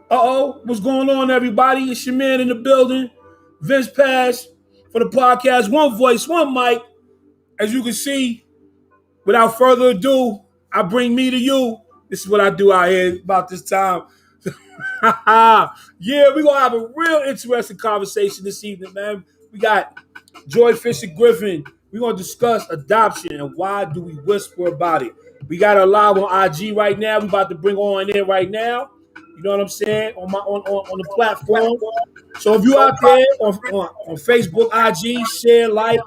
What's going on, everybody? It's your man in the building, Vince Pass, for the podcast. One voice, one mic. As you can see, without further ado, I bring me to you. This is what I do out here about this time. Yeah, we're going to have a real interesting conversation this evening, man. We got Joi Fisher-Griffin. We're going to discuss adoption and why do we whisper about it. We got her live on IG right now. We're about to bring her on in right now. You know what I'm saying? On the platform. So if you out there on Facebook, IG, share, like,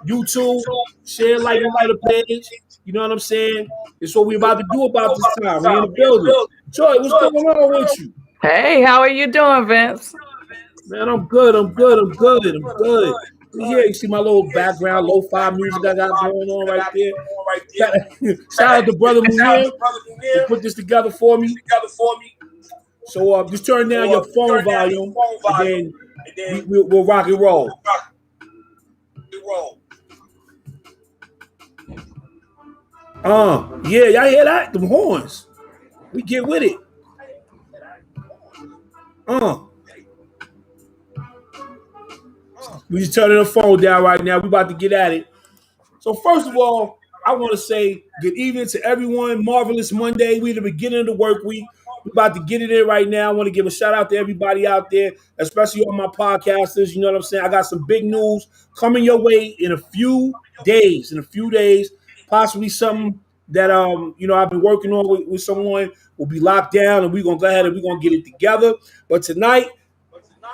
YouTube, share, like, and like the page. You know what I'm saying? It's what we about to do about this time. We in the building. Joy, what's going on with you? Hey, how are you doing, Vince? Man, I'm good. Yeah, you see my little background, lo-fi music I got going on right there. Shout out to Brother Munir who put this together for me. So just turn down your phone volume, and then we'll rock and roll. Yeah, y'all hear that? Them horns. We get with it. We just turning the phone down right now. We about to get at it. So first of all, I want to say good evening to everyone. Marvelous Monday. We at the beginning of the work week. We're about to get it in right now. I want to give a shout out to everybody out there, especially all my podcasters. You know what I'm saying? I got some big news coming your way in a few days. Possibly something that I've been working on with someone will be locked down, and we're gonna go ahead and we're gonna get it together. But tonight,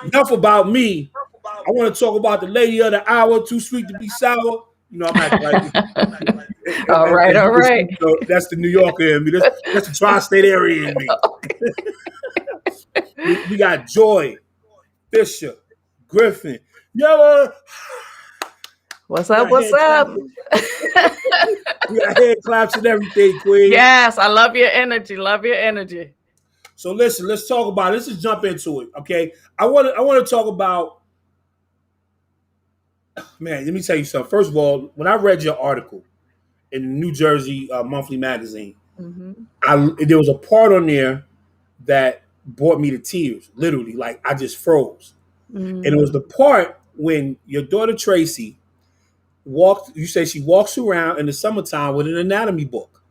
enough about me. I want to talk about the lady of the hour, too sweet to be sour. You know, I'm acting like all right. That's the New Yorker in me. That's the tri-state area in me. We got Joi Fisher-Griffin. Yo, what's up? We got head claps and everything, Queen. Yes, I love your energy. So listen, let's talk about it. Let's just jump into it, okay? I want to talk about. Man, let me tell you something. First of all, when I read your article in the New Jersey Monthly Magazine, there was a part on there that brought me to tears. Literally, like I just froze. And it was the part when your daughter Tracy walked. You say she walks around in the summertime with an anatomy book,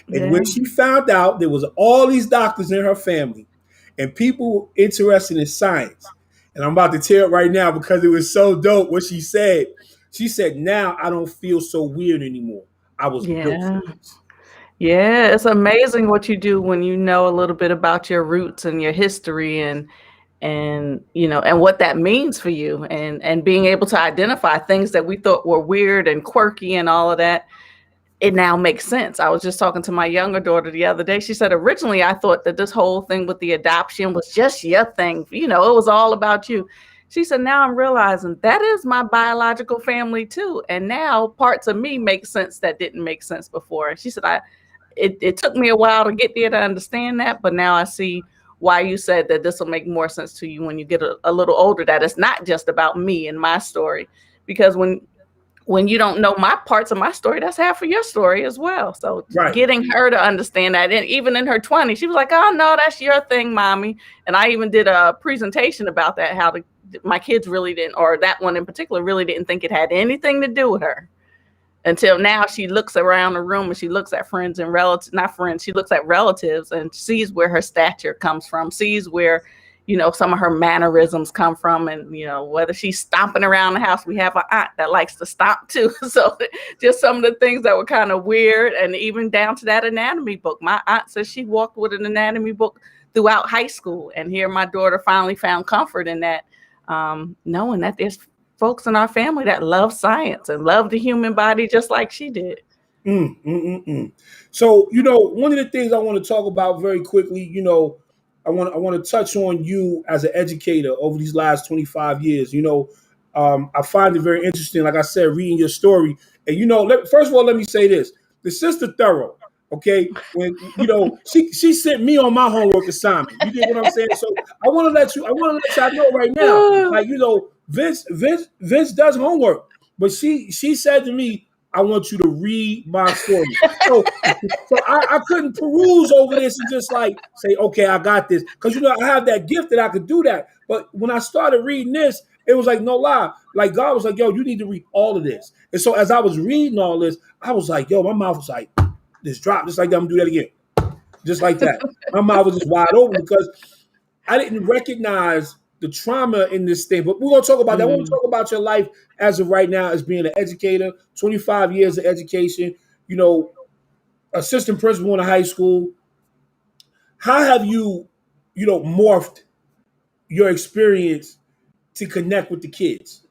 and when she found out there was all these doctors in her family and people interested in science. And I'm about to tear up right now because it was so dope what she said. She said, now I don't feel so weird anymore. I was built for this. Yeah, it's amazing what you do when you know a little bit about your roots and your history and what that means for you and being able to identify things that we thought were weird and quirky and all of that. It now makes sense. I was just talking to my younger daughter the other day. She said, originally, I thought that this whole thing with the adoption was just your thing. It was all about you. She said, now I'm realizing that is my biological family too. And now parts of me make sense that didn't make sense before. She said, it took me a while to get there to understand that. But now I see why you said that this will make more sense to you when you get a little older, that it's not just about me and my story. Because when you don't know my parts of my story, that's half of your story as well. So Getting her to understand that, and even in her 20s, she was like, oh, no, that's your thing, mommy. And I even did a presentation about that, how my kids really didn't, or that one in particular, really didn't think it had anything to do with her. Until now, she looks around the room and she looks at friends and relatives, not friends, she looks at relatives and sees where her stature comes from, sees where some of her mannerisms come from, and whether she's stomping around the house. We have an aunt that likes to stomp too. So just some of the things that were kind of weird, and even down to that anatomy book. My aunt says she walked with an anatomy book throughout high school, and here my daughter finally found comfort in that, knowing that there's folks in our family that love science and love the human body just like she did. So one of the things I want to talk about very quickly, I want to touch on you as an educator over these last 25 years. I find it very interesting, like I said, reading your story. And, first of all, let me say this. The sister thorough, okay? When, she sent me on my homework assignment. You get what I'm saying? So I want to let y'all know right now, like, Vince does homework. But she said to me, I want you to read my story. So I couldn't peruse over this and just like say, okay, I got this. Because, I have that gift that I could do that. But when I started reading this, it was like, no lie. Like, God was like, yo, you need to read all of this. And so as I was reading all this, I was like, yo, my mouth was like, this drop, just like that. I'm going to do that again. Just like that. My mouth was just wide open because I didn't recognize the trauma in this thing. But we're going to talk about that. We're going to talk about your life as of right now as being an educator, 25 years of education, assistant principal in a high school. How have you, morphed your experience to connect with the kids?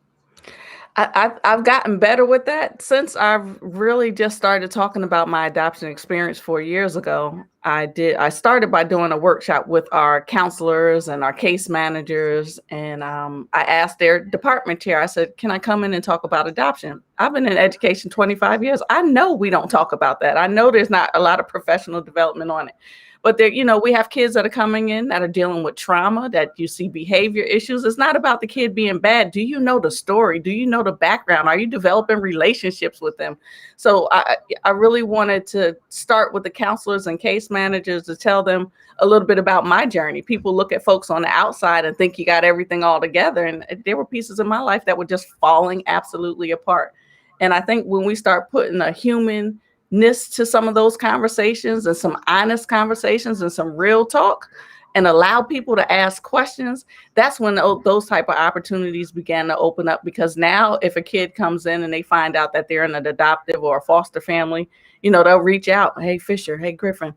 I've gotten better with that since I've really just started talking about my adoption experience 4 years ago. I started by doing a workshop with our counselors and our case managers, and I asked their department chair. I said, "Can I come in and talk about adoption?" I've been in education 25 years. I know we don't talk about that. I know there's not a lot of professional development on it. But there, we have kids that are coming in that are dealing with trauma, that you see behavior issues. It's not about the kid being bad. Do you know the story? Do you know the background? Are you developing relationships with them? So I really wanted to start with the counselors and case managers to tell them a little bit about my journey. People look at folks on the outside and think you got everything all together. And there were pieces of my life that were just falling absolutely apart. And I think when we start putting a human to some of those conversations and some honest conversations and some real talk and allow people to ask questions, that's when those type of opportunities began to open up. Because now if a kid comes in and they find out that they're in an adoptive or a foster family, they'll reach out. Hey, Fisher, hey, Griffin,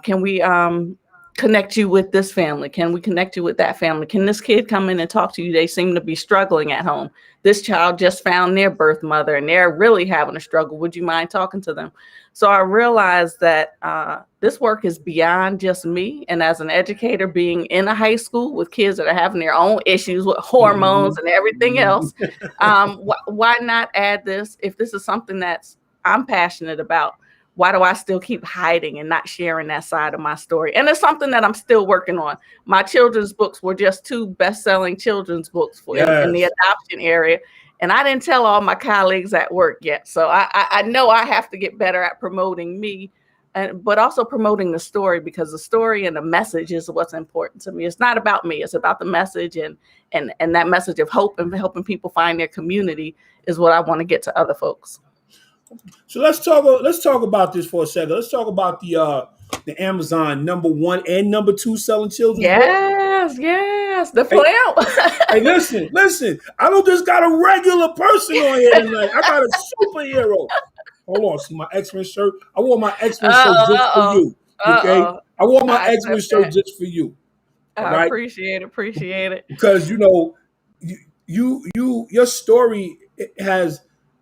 can we connect you with this family? Can we connect you with that family? Can this kid come in and talk to you? They seem to be struggling at home. This child just found their birth mother and they're really having a struggle. Would you mind talking to them? So I realized that this work is beyond just me. And as an educator, being in a high school with kids that are having their own issues with hormones and everything else, why not add this? If this is something I'm passionate about, why do I still keep hiding and not sharing that side of my story? And it's something that I'm still working on. My children's books were just 2 best-selling children's books in the adoption area. And I didn't tell all my colleagues at work yet. So I know I have to get better at promoting me, but also promoting the story, because the story and the message is what's important to me. It's not about me. It's about the message, and that message of hope and helping people find their community is what I want to get to other folks. So let's talk about this for a second. Let's talk about the Amazon #1 and #2 selling children's book. Yes, the flamp. Hey, listen. I don't just got a regular person on here tonight. I got a superhero. Hold on, see my X-Men shirt. I wore my X-Men shirt just for you. Okay, I wore my X-Men shirt just for you. I appreciate it. Because your story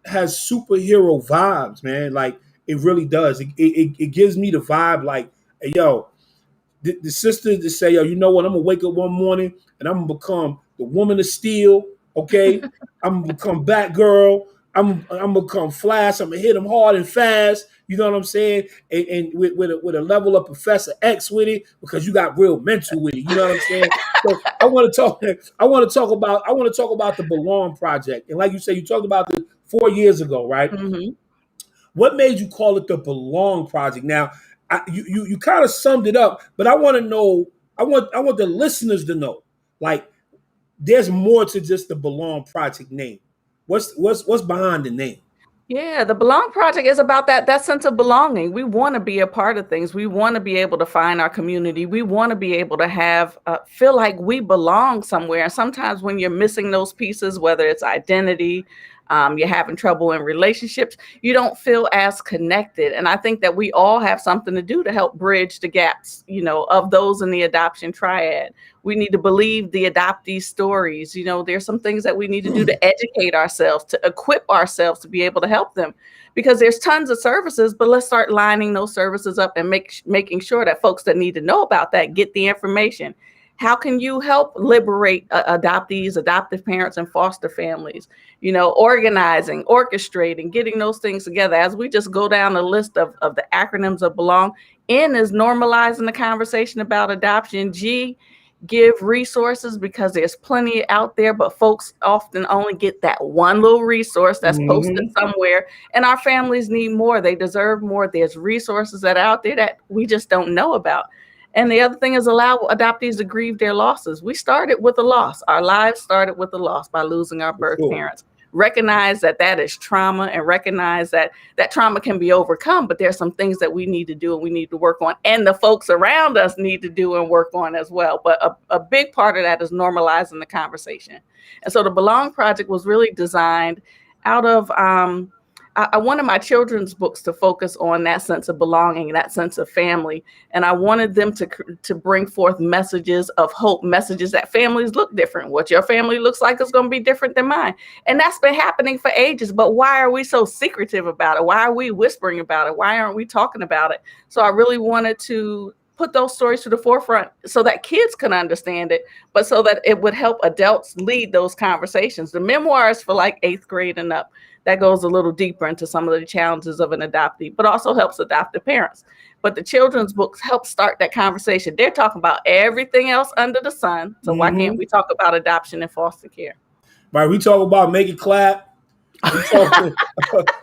has superhero vibes, man. Like, it really does. It gives me the vibe like, hey, yo, the sister to say, yo, you know what? I'm gonna wake up one morning and I'm gonna become the woman of steel. Okay, I'm gonna become Batgirl. I'm gonna become Flash. I'm gonna hit them hard and fast. You know what I'm saying? And with a level of Professor X with it, because you got real mental with it. You know what I'm saying? So I want to talk about the Belong Project. And like you said, you talked about it 4 years ago, right? Mm-hmm. What made you call it the Belong Project? Now, you kind of summed it up, but I want to know. I want the listeners to know, like, there's more to just the Belong Project name. What's behind the name? Yeah, the Belong Project is about that sense of belonging. We want to be a part of things. We want to be able to find our community. We want to be able to have feel like we belong somewhere. And sometimes when you're missing those pieces, whether it's identity, you're having trouble in relationships, you don't feel as connected. And I think that we all have something to do to help bridge the gaps, of those in the adoption triad. We need to believe the adoptee stories. There's some things that we need to do to educate ourselves, to equip ourselves to be able to help them, because there's tons of services, but let's start lining those services up and making sure that folks that need to know about that get the information. How can you help liberate adoptees, adoptive parents, and foster families? Organizing, orchestrating, getting those things together. As we just go down the list of the acronyms of Belong, N is normalizing the conversation about adoption. G give resources because there's plenty out there, but folks often only get that one little resource that's posted Mm-hmm. somewhere. And our families need more. They deserve more. There's resources that are out there that we just don't know about. And the other thing is allow adoptees to grieve their losses. We started with a loss. Our lives started with a loss by losing our For birth sure. parents. Recognize that that is trauma, and recognize that that trauma can be overcome, but there's some things that we need to do and we need to work on, and the folks around us need to do and work on as well. But a big part of that is normalizing the conversation. And so the Belong Project was really designed out of I wanted my children's books to focus on that sense of belonging, that sense of family. And I wanted them to bring forth messages of hope, messages that families look different. What your family looks like is going to be different than mine. And that's been happening for ages. But why are we so secretive about it? Why are we whispering about it? Why aren't we talking about it? So I really wanted to put those stories to the forefront so that kids can understand it, but so that it would help adults lead those conversations. The memoirs for like 8th grade and up, that goes a little deeper into some of the challenges of an adoptee, but also helps adoptive parents. But the children's books help start that conversation. They're talking about everything else under the sun. So why can't Mm-hmm. we talk about adoption and foster care? Right. We talk about make it clap. We talk.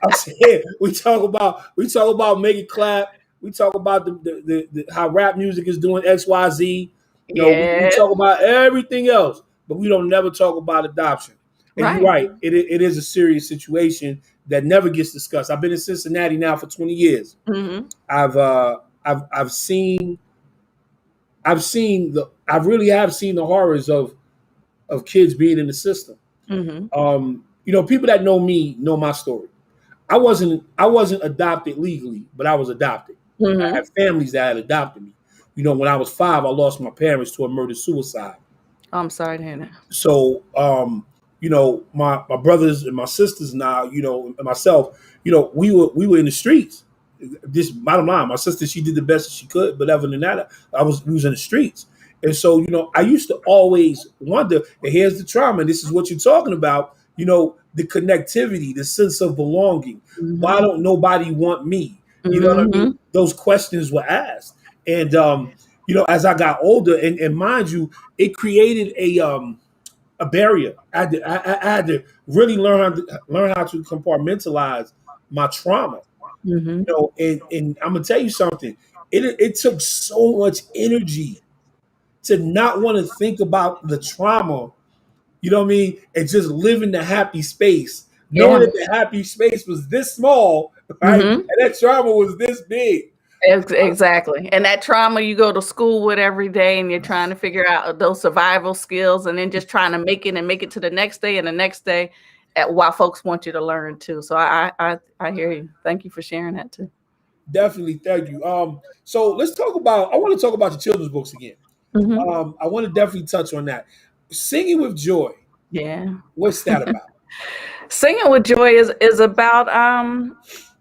I'm saying we talk about make it clap. We talk about the how rap music is doing XYZ. You know, we Yeah, talk about everything else, but we don't never talk about adoption. And you're right. right. It is a serious situation that never gets discussed. I've been in Cincinnati now for 20 years. Mm-hmm. I've seen I really have seen the horrors of kids being in the system. Mm-hmm. You know, people that know me know my story. I wasn't adopted legally, but I was adopted. I Mm-hmm. had families that had adopted me. You know, when I was 5, I lost my parents to a murder suicide. I'm sorry to hear that. So, you know, my brothers and my sisters now, you know, and myself, you know, we were in the streets. This bottom line, my sister, she did the best she could, but other than that, we was in the streets. And so, you know, I used to always wonder, and here's the trauma, and this is what you're talking about, you know, the connectivity, the sense of belonging. Why Mm-hmm. don't nobody want me? You know what I mean? Mm-hmm. Those questions were asked. And you know, as I got older, and mind you, it created a barrier. I had to really learn how to compartmentalize my trauma. Mm-hmm. You know, and I'm gonna tell you something. It took so much energy to not want to think about the trauma. You know what I mean? And just live in the happy space, knowing Yeah. that the happy space was this small, right? Mm-hmm. And that trauma was this big. Exactly. And that trauma you go to school with every day, and you're trying to figure out those survival skills, and then just trying to make it and make it to the next day and the next day, while folks want you to learn too. So I hear you. Thank you for sharing that too. Definitely, thank you. So let's talk about. I want to talk about the children's books again. Hmm. I want to definitely touch on that. Singing with Joy. Yeah. What's that about? Singing with Joy is about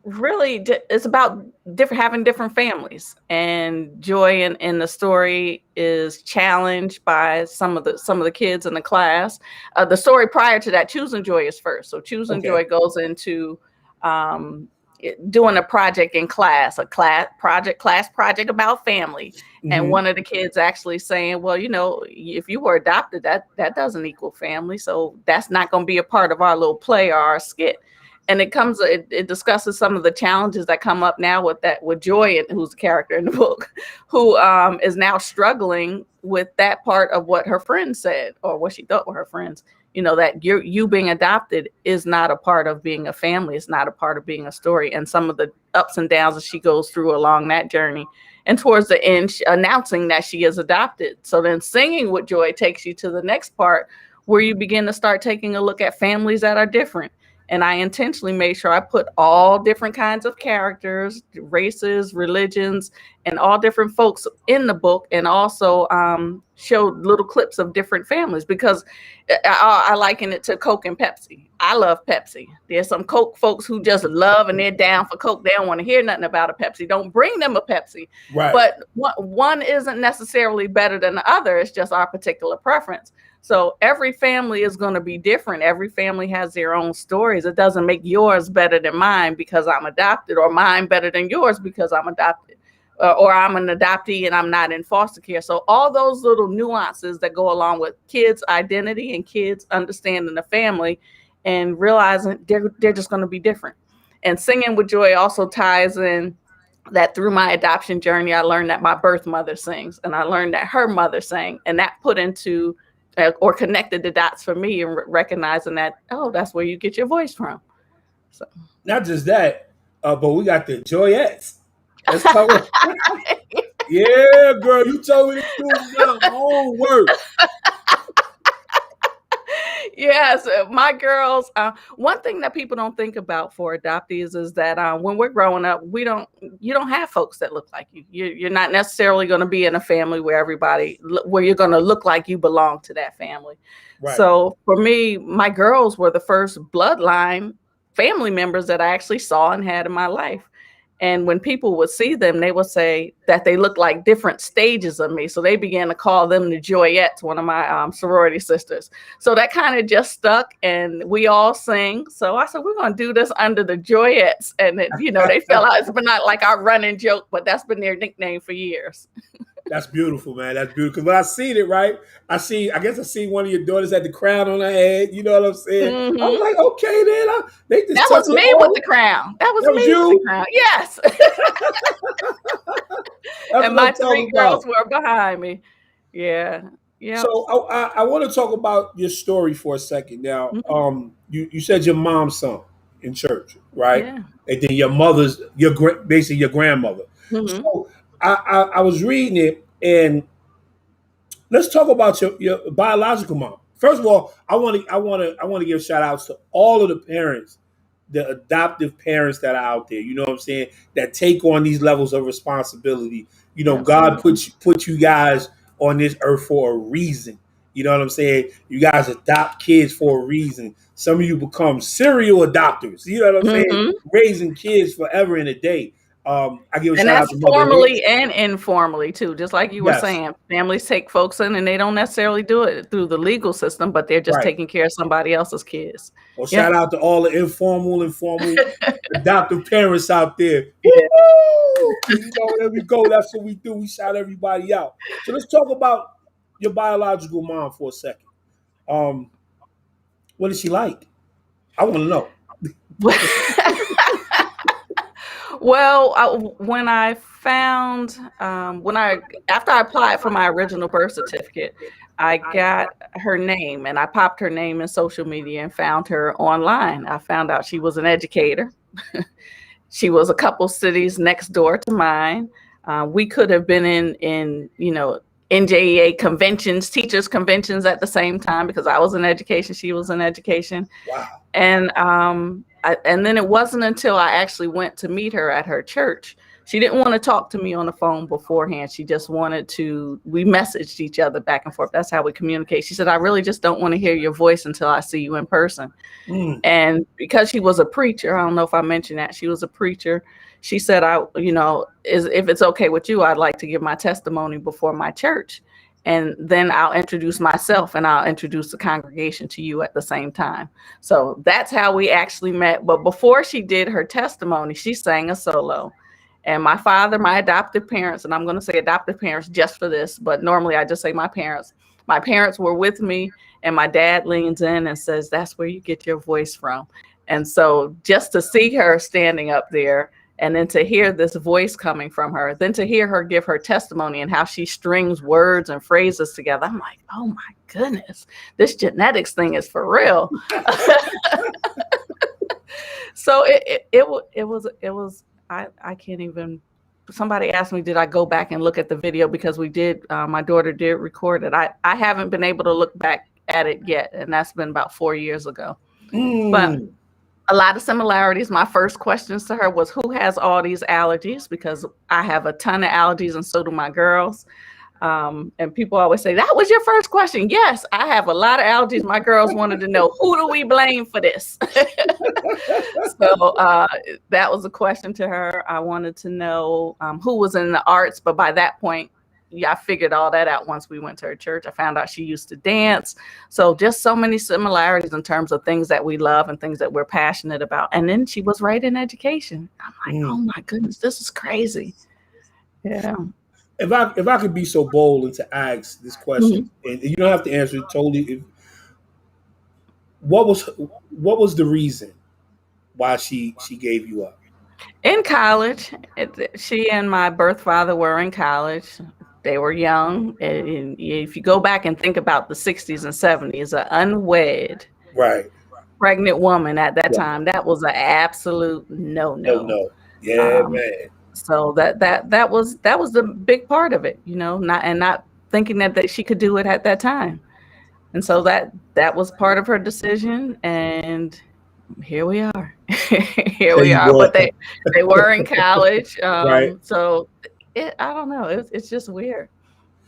really it's about different having different families, and Joy in the story is challenged by some of the kids in the class. The story prior to that, Choosing Joy, is first. So Choosing Okay. Joy goes into doing a project in class, a class project about family. And Hmm. one of the kids actually saying, well, you know, if you were adopted, that doesn't equal family, so that's not going to be a part of our little play or our skit. And it discusses some of the challenges that come up now with Joy, who's the character in the book, who is now struggling with that part of what her friends said, or what she thought were her friends. You know, that you being adopted is not a part of being a family. It's not a part of being a story. And some of the ups and downs that she goes through along that journey. And towards the end, announcing that she is adopted. So then Singing with Joy takes you to the next part, where you begin to start taking a look at families that are different. And I intentionally made sure I put all different kinds of characters, races, religions, and all different folks in the book, and also showed little clips of different families, because I liken it to Coke and Pepsi. I love Pepsi. There's some Coke folks who just love and they're down for Coke. They don't want to hear nothing about a Pepsi. Don't bring them a Pepsi. Right. But one isn't necessarily better than the other. It's just our particular preference. So every family is going to be different. Every family has their own stories. It doesn't make yours better than mine because I'm adopted, or mine better than yours because I'm adopted. or I'm an adoptee and I'm not in foster care. So all those little nuances that go along with kids' identity and kids understanding the family and realizing they're just going to be different. And singing with joy also ties in that through my adoption journey, I learned that my birth mother sings, and I learned that her mother sang, and that put into or connected the dots for me and recognizing that, oh, that's where you get your voice from. So Not just that, but we got the Joyettes. Let's talk. Yeah, girl, you told me to do my own work. Yes, my girls. One thing that people don't think about for adoptees is that when we're growing up, you don't have folks that look like you. You're not necessarily going to be in a family where you're going to look like you belong to that family. Right. So for me, my girls were the first bloodline family members that I actually saw and had in my life. And when people would see them, they would say that they look like different stages of me. So they began to call them the Joyettes, one of my sorority sisters. So that kind of just stuck, and we all sing. So I said, we're going to do this under the Joyettes. And, they fell out. It's been not like our running joke, but that's been their nickname for years. That's beautiful, man. That's beautiful. Because when I seen it, right, I guess I seen one of your daughters had the crown on her head. You know what I'm saying? Mm-hmm. I was like, okay, then. They just that was me with the crown. That was me with the crown. Yes. And my three girls were behind me. Yeah. Yeah. So I want to talk about your story for a second. Now, mm-hmm. You said your mom sung in church, right? Yeah. And then your mother's basically your grandmother. Mm-hmm. So I was reading it, and let's talk about your biological mom. First of all, I want to give shout outs to all of the parents, the adoptive parents that are out there. You know what I'm saying? That take on these levels of responsibility. Absolutely. God put you guys on this earth for a reason. You know what I'm saying? You guys adopt kids for a reason. Some of you become serial adopters. You know what I'm saying? Raising kids forever and a day. I give a shout out to formally and informally too. Just like you were saying, families take folks in and they don't necessarily do it through the legal system, but they're just taking care of somebody else's kids. Well, shout out to all the informal adoptive parents out there. Yeah. There we go. That's what we do. We shout everybody out. So let's talk about your biological mom for a second. What is she like? I want to know. Well, when I found, after I applied for my original birth certificate, I got her name and I popped her name in social media and found her online. I found out she was an educator. She was a couple cities next door to mine. We could have been in NJEA conventions, teachers conventions at the same time because I was in education, she was in education. Wow. And and then it wasn't until I actually went to meet her at her church. She didn't want to talk to me on the phone beforehand. She just wanted we messaged each other back and forth. That's how we communicate. She said, I really just don't want to hear your voice until I see you in person. And because she was a preacher, I don't know if I mentioned that, she was a preacher. She said, if it's okay with you, I'd like to give my testimony before my church. And then I'll introduce myself and I'll introduce the congregation to you at the same time. So that's how we actually met. But before she did her testimony, she sang a solo. And my father, my adoptive parents, and I'm going to say adoptive parents just for this, but normally I just say my parents were with me, and my dad leans in and says, that's where you get your voice from. And so just to see her standing up there, and then to hear this voice coming from her, then to hear her give her testimony and how she strings words and phrases together, I'm like, oh my goodness, this genetics thing is for real. So it was, I can't even, somebody asked me, did I go back and look at the video? Because we did, my daughter did record it. I haven't been able to look back at it yet. And that's been about 4 years ago. But a lot of similarities. My first questions to her was, who has all these allergies? Because I have a ton of allergies and so do my girls. And people always say, that was your first question. Yes, I have a lot of allergies. My girls wanted to know, who do we blame for this? So that was a question to her. I wanted to know who was in the arts. But by that point, I figured all that out once we went to her church. I found out she used to dance. So just so many similarities in terms of things that we love and things that we're passionate about. And then she was right in education. I'm like, oh my goodness, this is crazy. Yeah. If I could be so bold and to ask this question, Mhm. and you don't have to answer it totally. What was what was the reason why she gave you up? In college, she and my birth father were in college. They were young. And if you go back and think about the 60s and 70s, an unwed Right. pregnant woman at that Right. time, that was an absolute No, no-no. no. Yeah, Um, man. so that was the big part of it, not thinking that she could do it at that time. And so that was part of her decision, and here we are. Here There we you are. go. But they were in college. Right. So I don't know. It's just weird.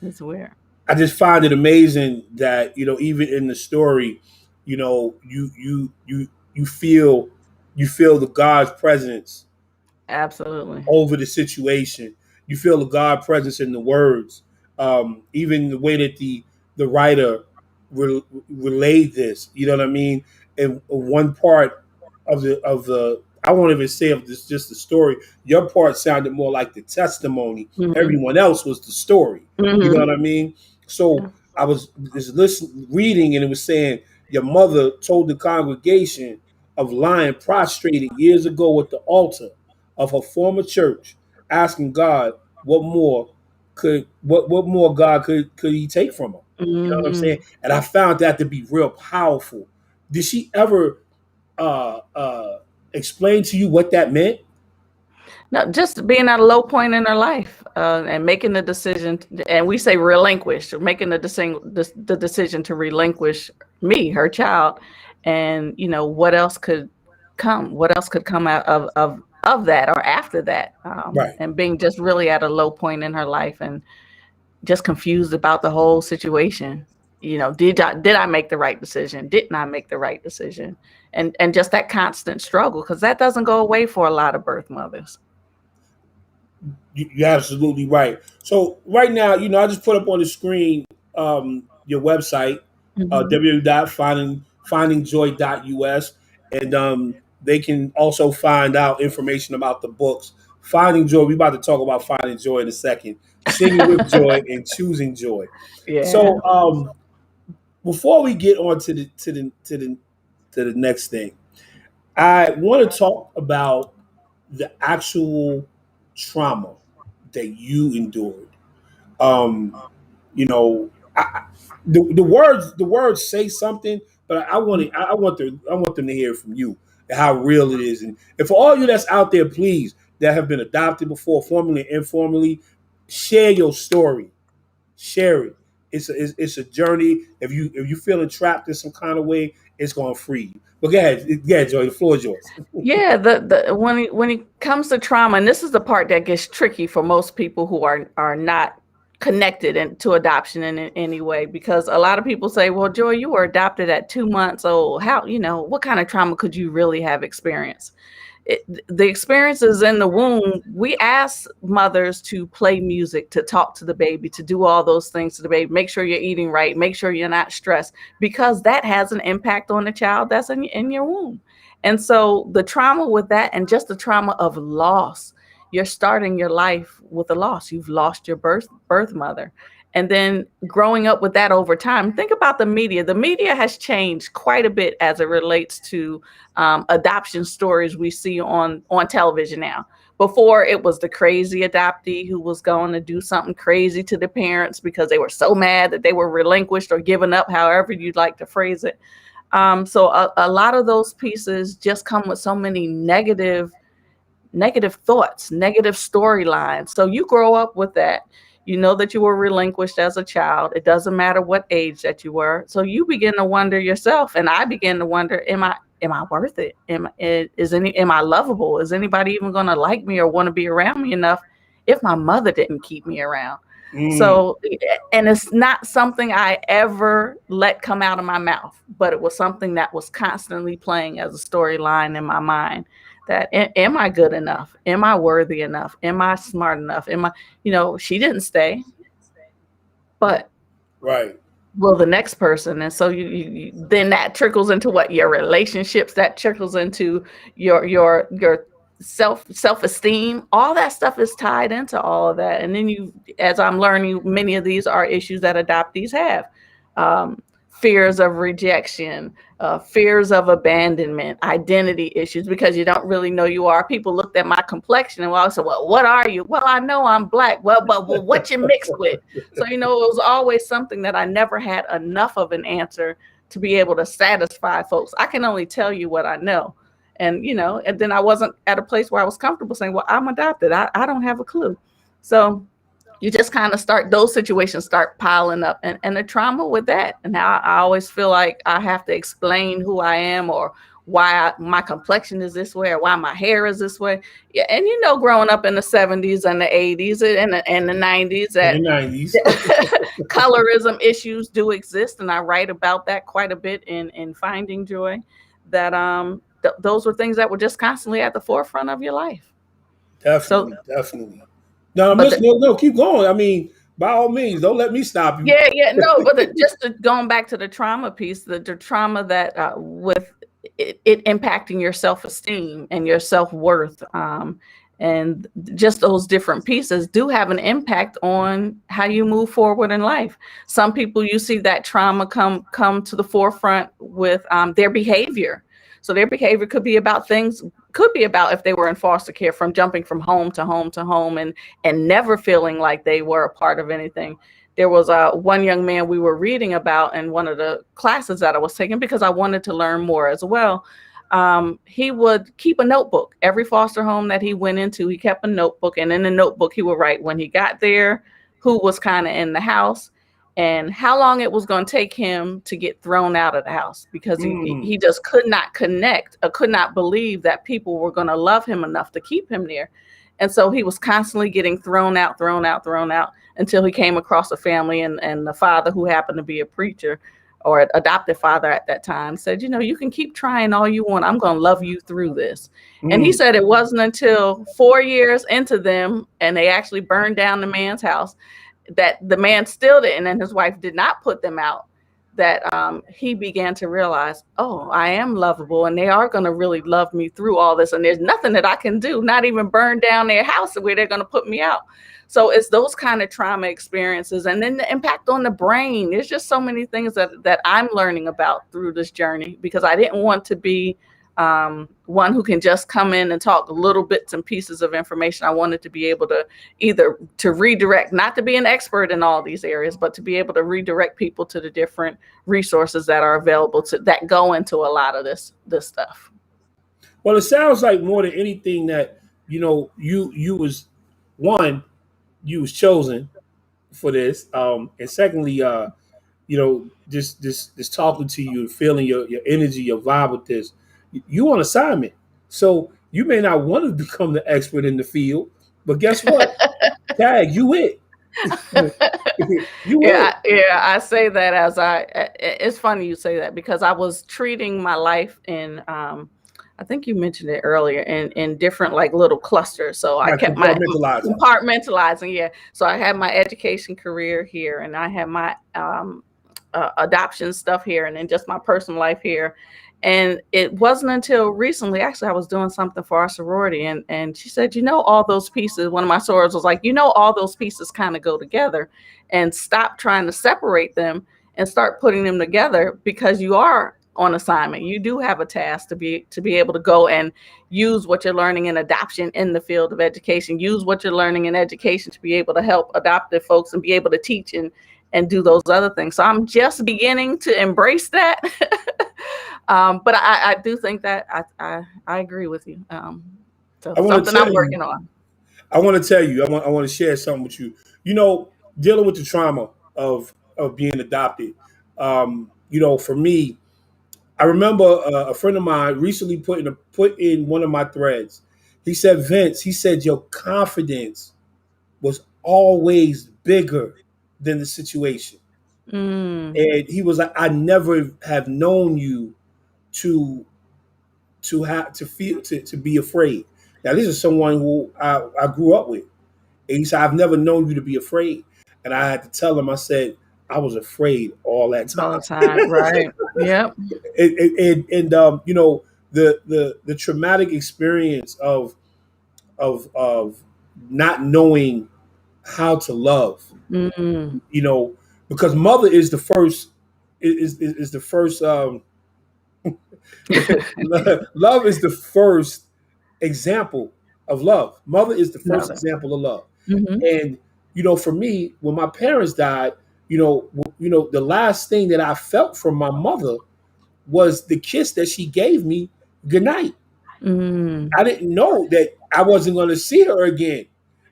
It's weird. I just find it amazing that even in the story, you feel the God's presence Absolutely. over the situation. You feel the God presence in the words, even the way that the writer relayed this. You know what I mean? And one part of the I won't even say if this just the story. Your part sounded more like the testimony. Hmm. Everyone else was the story. You know Hmm. what I mean? So I was just reading, and it was saying your mother told the congregation of lying prostrated years ago at the altar of her former church, asking God what more God could he take from her. You know what I'm saying? Hmm. And I found that to be real powerful. Did she ever uh uh explain to you what that meant? No, just being at a low point in her life, and making the decision, and we say relinquish, making the decision to relinquish me, her child, and what else could come? What else could come out of that or after that? Right. And being just really at a low point in her life, and just confused about the whole situation. Did I make the right decision? Didn't I make the right decision? And just that constant struggle, because that doesn't go away for a lot of birth mothers. You're absolutely right. So right now, I just put up on the screen your website, Hmm. www.findingjoy.us, and they can also find out information about the books. Finding Joy. We about to talk about Finding Joy in a second. Singing with Joy and Choosing Joy. Yeah. So before we get on to the next thing, I want to talk about the actual trauma that you endured. Um, I, the words say something, but I want them to hear from you and how real it is, and for all you that's out there, please, that have been adopted before, formally and informally, share your story, share it. It's a journey. If you feeling trapped in some kind of way, it's gonna free you. But go ahead, Joy. The floor is yours. Yeah, the when it comes to trauma, and this is the part that gets tricky for most people who are not connected to adoption in any way, because a lot of people say, "Well, Joy, you were adopted at 2 months old. How, what kind of trauma could you really have experienced?" The experiences in the womb, we ask mothers to play music, to talk to the baby, to do all those things to the baby, make sure you're eating right, make sure you're not stressed, because that has an impact on the child that's in your womb. And so the trauma with that, and just the trauma of loss, you're starting your life with a loss. You've lost your birth mother. And then growing up with that over time, think about the media. The media has changed quite a bit as it relates to adoption stories we see on television now. Before, it was the crazy adoptee who was going to do something crazy to the parents because they were so mad that they were relinquished or given up, however you'd like to phrase it. So a lot of those pieces just come with so many negative thoughts, negative storylines. So you grow up with that. You know that you were relinquished as a child. It doesn't matter what age that you were. So you begin to wonder yourself, and I begin to wonder, am I worth it? Am I lovable? Is anybody even going to like me or want to be around me enough if my mother didn't keep me around? Mm, So, and it's not something I ever let come out of my mouth, but it was something that was constantly playing as a storyline in my mind. That, am I good enough? Am I worthy enough? Am I smart enough? She didn't stay, but right. will the next person? And so then that trickles into what? Your relationships, that trickles into your self-esteem, all that stuff is tied into all of that. And then you, as I'm learning, many of these are issues that adoptees have. um, Fears of rejection, fears of abandonment, identity issues, because you don't really know you are. People looked at my complexion and I said, well, what are you? Well, I know I'm black. Well, what you mixed with? So, it was always something that I never had enough of an answer to be able to satisfy folks. I can only tell you what I know. And then I wasn't at a place where I was comfortable saying, well, I'm adopted. I don't have a clue. So you just kind of start, those situations start piling up, and the trauma with that. And now I always feel like I have to explain who I am, or why my complexion is this way, or why my hair is this way. Yeah. And growing up in the 70s and the 80s and the 90s, In that the 90s. colorism issues do exist. And I write about that quite a bit in Finding Joy, that those were things that were just constantly at the forefront of your life. So, Definitely. No, but the, no, keep going. I mean, by all means, don't let me stop you. yeah, no, but going back to the trauma piece, the trauma that with it impacting your self-esteem and your self-worth, and just those different pieces do have an impact on how you move forward in life. Some people, you see that trauma come to the forefront with their behavior. So their behavior could be about if they were in foster care, from jumping from home to home to home, and never feeling like they were a part of anything. There was one young man we were reading about in one of the classes that I was taking, because I wanted to learn more as well. He would keep a notebook. Every foster home that he went into, he kept a notebook. And in the notebook, he would write when he got there, who was kind of in the house, and how long it was going to take him to get thrown out of the house, because he just could not connect, or could not believe that people were going to love him enough to keep him there. And so he was constantly getting thrown out, until he came across a family, and the father, who happened to be a preacher, or adopted father at that time, said, you can keep trying all you want. I'm going to love you through this. And he said it wasn't until 4 years into them, and they actually burned down the man's house, that the man still didn't, and his wife did not put them out, that he began to realize, oh, I am lovable, and they are going to really love me through all this. And there's nothing that I can do, not even burn down their house where they're going to put me out. So it's those kind of trauma experiences. And then the impact on the brain. There's just so many things that I'm learning about through this journey, because I didn't want to be one who can just come in and talk little bits and pieces of information. I wanted to be able to either to redirect, not to be an expert in all these areas, but to be able to redirect people to the different resources that are available that go into a lot of this stuff. Well, it sounds like more than anything that you was one, you was chosen for this, and secondly, just talking to you, feeling your energy, your vibe with this. You on assignment, so you may not want to become the expert in the field, but guess what? Tag, you it. You it. Yeah, I say that as it's funny you say that, because I was treating my life in I think you mentioned it earlier, in different like little clusters. So I kept my compartmentalizing. Yeah. So I had my education career here, and I had my adoption stuff here, and then just my personal life here. And it wasn't until recently, actually, I was doing something for our sorority, and she said, all those pieces, one of my sorors was like, all those pieces kind of go together, and stop trying to separate them and start putting them together, because you are on assignment. You do have a task to be able to go and use what you're learning in adoption in the field of education, use what you're learning in education to be able to help adoptive folks and be able to teach and do those other things. So I'm just beginning to embrace that. But I do think that I agree with you. So something I'm working on. I want to tell you, I want to share something with you. Dealing with the trauma of being adopted. For me, I remember a friend of mine recently put in one of my threads. He said, Vince, he said, your confidence was always bigger than the situation. And he was like, I never have known you to have to feel to be afraid. Now this is someone who I grew up with. And he said, I've never known you to be afraid. And I had to tell him, I said, I was afraid all that time. All the time, right? Yep. And the traumatic experience of of not knowing how to love. Mm, You know, because mother is the first is the first love is the first example of love. Mother is the first mother. example of love. Hmm. And for me, when my parents died, the last thing that I felt from my mother was the kiss that she gave me goodnight. Mm, I didn't know that I wasn't going to see her again.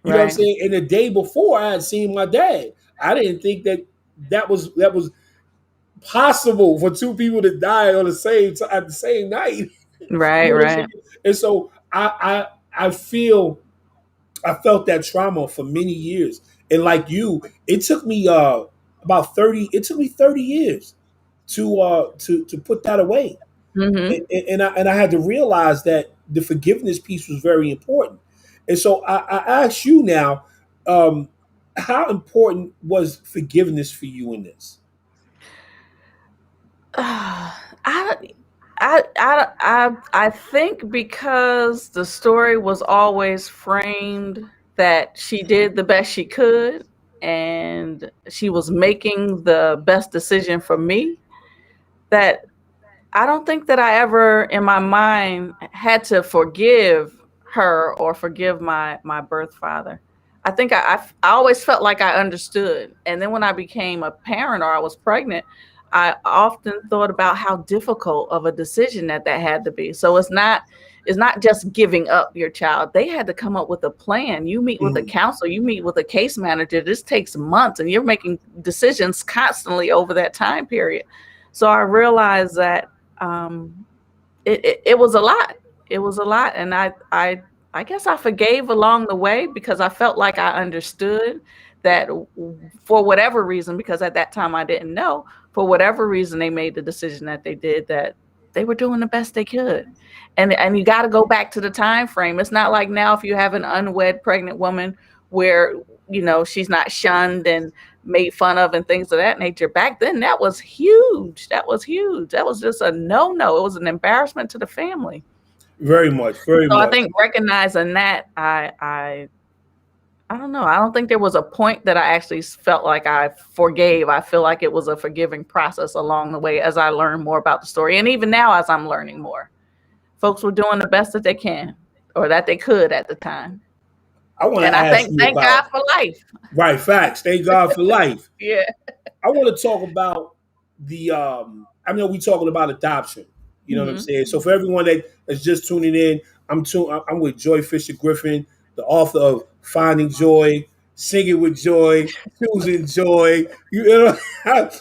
You know what I'm right. saying? And the day before, I had seen my dad. I didn't think that was possible for two people to die on the same at the same night. You Right. know what I'm Right. saying? And so I felt that trauma for many years. And like you, it took me about 30. It took me 30 years to put that away. Hmm. And I had to realize that the forgiveness piece was very important. And so I ask you now, um, how important was forgiveness for you in this? I, I think because the story was always framed that she did the best she could and she was making the best decision for me, that I don't think that I ever in my mind had to forgive her or forgive my birth father. I think I always felt like I understood. And then when I became a parent or I was pregnant, I often thought about how difficult of a decision that had to be. So it's not just giving up your child. They had to come up with a plan. You meet with a Mm, counselor, you meet with a case manager. This takes months and you're making decisions constantly over that time period. So I realized that um, it was a lot. It was a lot, and I guess I forgave along the way because I felt like I understood that for whatever reason, because at that time I didn't know, for whatever reason they made the decision that they did, that they were doing the best they could. And you got to go back to the time frame. It's not like now if you have an unwed pregnant woman where she's not shunned and made fun of and things of that nature. Back then, that was huge. That was huge. That was just a no. It was an embarrassment to the family. very much, very So I much. think recognizing that, I don't know. I don't think there was a point that I actually felt like I forgave. I feel like it was a forgiving process along the way as I learned more about the story, and even now as I'm learning more, folks were doing the best that they can or that they could at the time. I want And to I ask think you thank God about for life. right facts. Thank God for life. Yeah. I want to talk about the I know we talking about adoption. You know what I'm Hmm. saying? So for everyone that is just tuning in, I'm with Joi Fisher-Griffin, the author of Finding Joy, Singing with Joy, Choosing Joy. You know,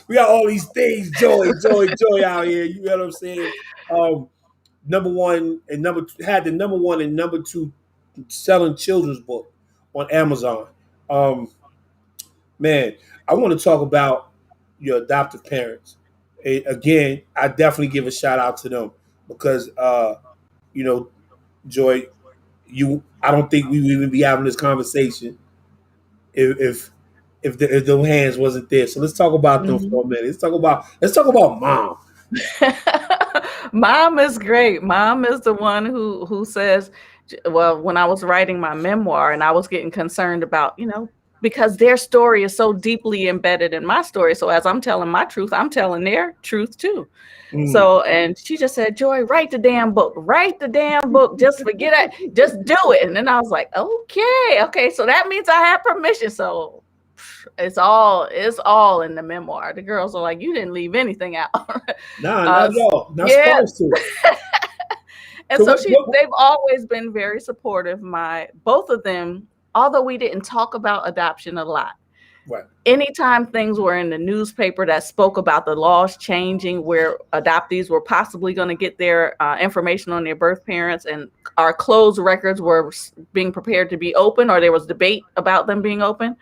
we got all these things, joy out here. You know what I'm saying? Um, number one and number two, had the number one and number two selling children's book on Amazon. Um, Man, I want to talk about your adoptive parents. Again, I definitely give a shout out to them because, you know, Joy, I don't think we would even be having this conversation if the hands wasn't there. So let's talk about them Hmm. for a minute. Let's talk about mom. Mom is great. Mom is the one who says, well, when I was writing my memoir and I was getting concerned about, because their story is so deeply embedded in my story. So as I'm telling my truth, I'm telling their truth too. Mm. So, and she just said, Joy, write the damn book. Write the damn book. Just forget it. Just do it. And then I was like, okay. So that means I have permission. So it's all in the memoir. The girls are like, you didn't leave anything out. Nah, not at all. Not Yeah. supposed to. And So so what they've always been very supportive. Both of them, although we didn't talk about adoption a lot, right. anytime things were in the newspaper that spoke about the laws changing where adoptees were possibly going to get their information on their birth parents and our closed records were being prepared to be open, or there was debate about them being open,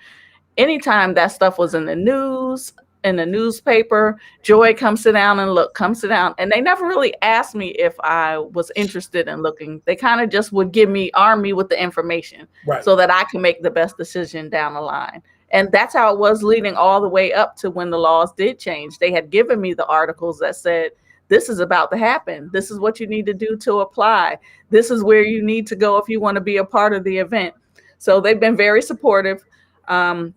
anytime that stuff was in the news, in the newspaper, Joy, come sit down and look, come sit down. And they never really asked me if I was interested in looking. They kind of just would arm me with the information Right. so that I can make the best decision down the line. And that's how it was leading all the way up to when the laws did change. They had given me the articles that said this is about to happen. This is what you need to do to apply. This is where you need to go if you want to be a part of the event. So they've been very supportive. Um,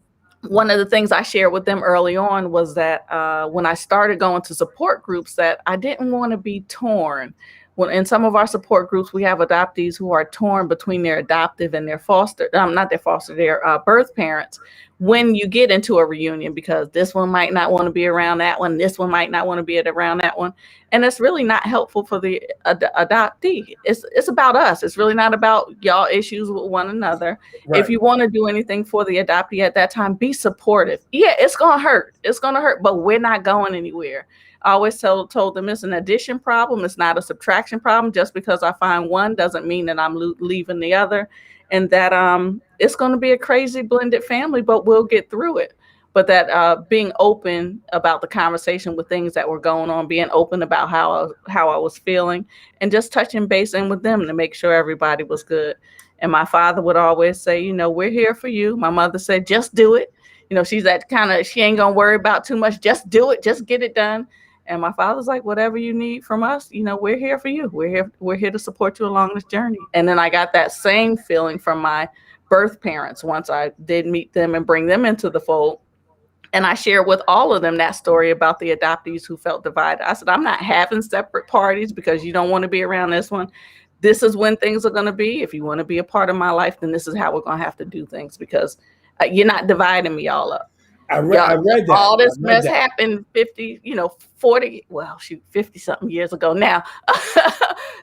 One of the things I shared with them early on was that when I started going to support groups, that I didn't want to be torn. When in some of our support groups, we have adoptees who are torn between their adoptive and their foster, not their foster, their birth parents. When you get into a reunion, because this one might not want to be around that one, this one might not want to be around that one, and it's really not helpful for the adoptee. It's about us. It's really not about y'all issues with one another. If Right. you want to do anything for the adoptee at that time, be supportive. Yeah, it's gonna hurt. It's gonna hurt, but we're not going anywhere. I always told them it's an addition problem. It's not a subtraction problem. Just because I find one doesn't mean that I'm leaving the other, and that it's going to be a crazy blended family, but we'll get through it. But that being open about the conversation with things that were going on, being open about how I was feeling, and just touching base in with them to make sure everybody was good. And my father would always say, you know, we're here for you. My mother said, just do it. You know, she's that kind of, she ain't gonna worry about too much. Just do it. Just get it done. And my father's like, whatever you need from us, you know, we're here for you. We're here to support you along this journey. And then I got that same feeling from my birth parents once I did meet them and bring them into the fold. And I shared with all of them that story about the adoptees who felt divided. I said, I'm not having separate parties because you don't want to be around this one. This is when things are going to be. If you want to be a part of my life, then this is how we're going to have to do things, because you're not dividing me all up. I read that. All this mess happened 50, 40, well, shoot, 50 something years ago now.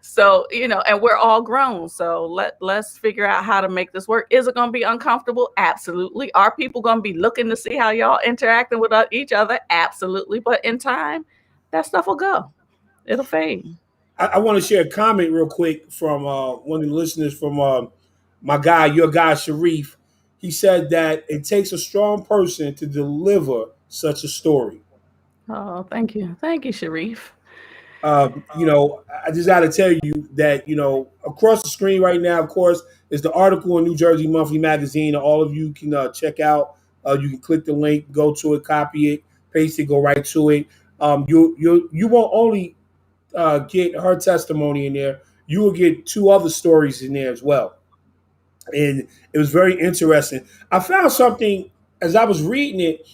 So, and we're all grown. So let's figure out how to make this work. Is it going to be uncomfortable? Absolutely. Are people going to be looking to see how y'all interacting with each other? Absolutely. But in time, that stuff will go. It'll fade. I want to share a comment real quick from one of the listeners from your guy, Sharif. He said that it takes a strong person to deliver such a story. Oh, thank you. Thank you, Sharif. I just got to tell you that, across the screen right now, of course, is the article in New Jersey Monthly Magazine that all of you can check out. You can click the link, go to it, copy it, paste it, go right to it. You won't only get her testimony in there, you will get two other stories in there as well. And it was very interesting. I found something as I was reading it.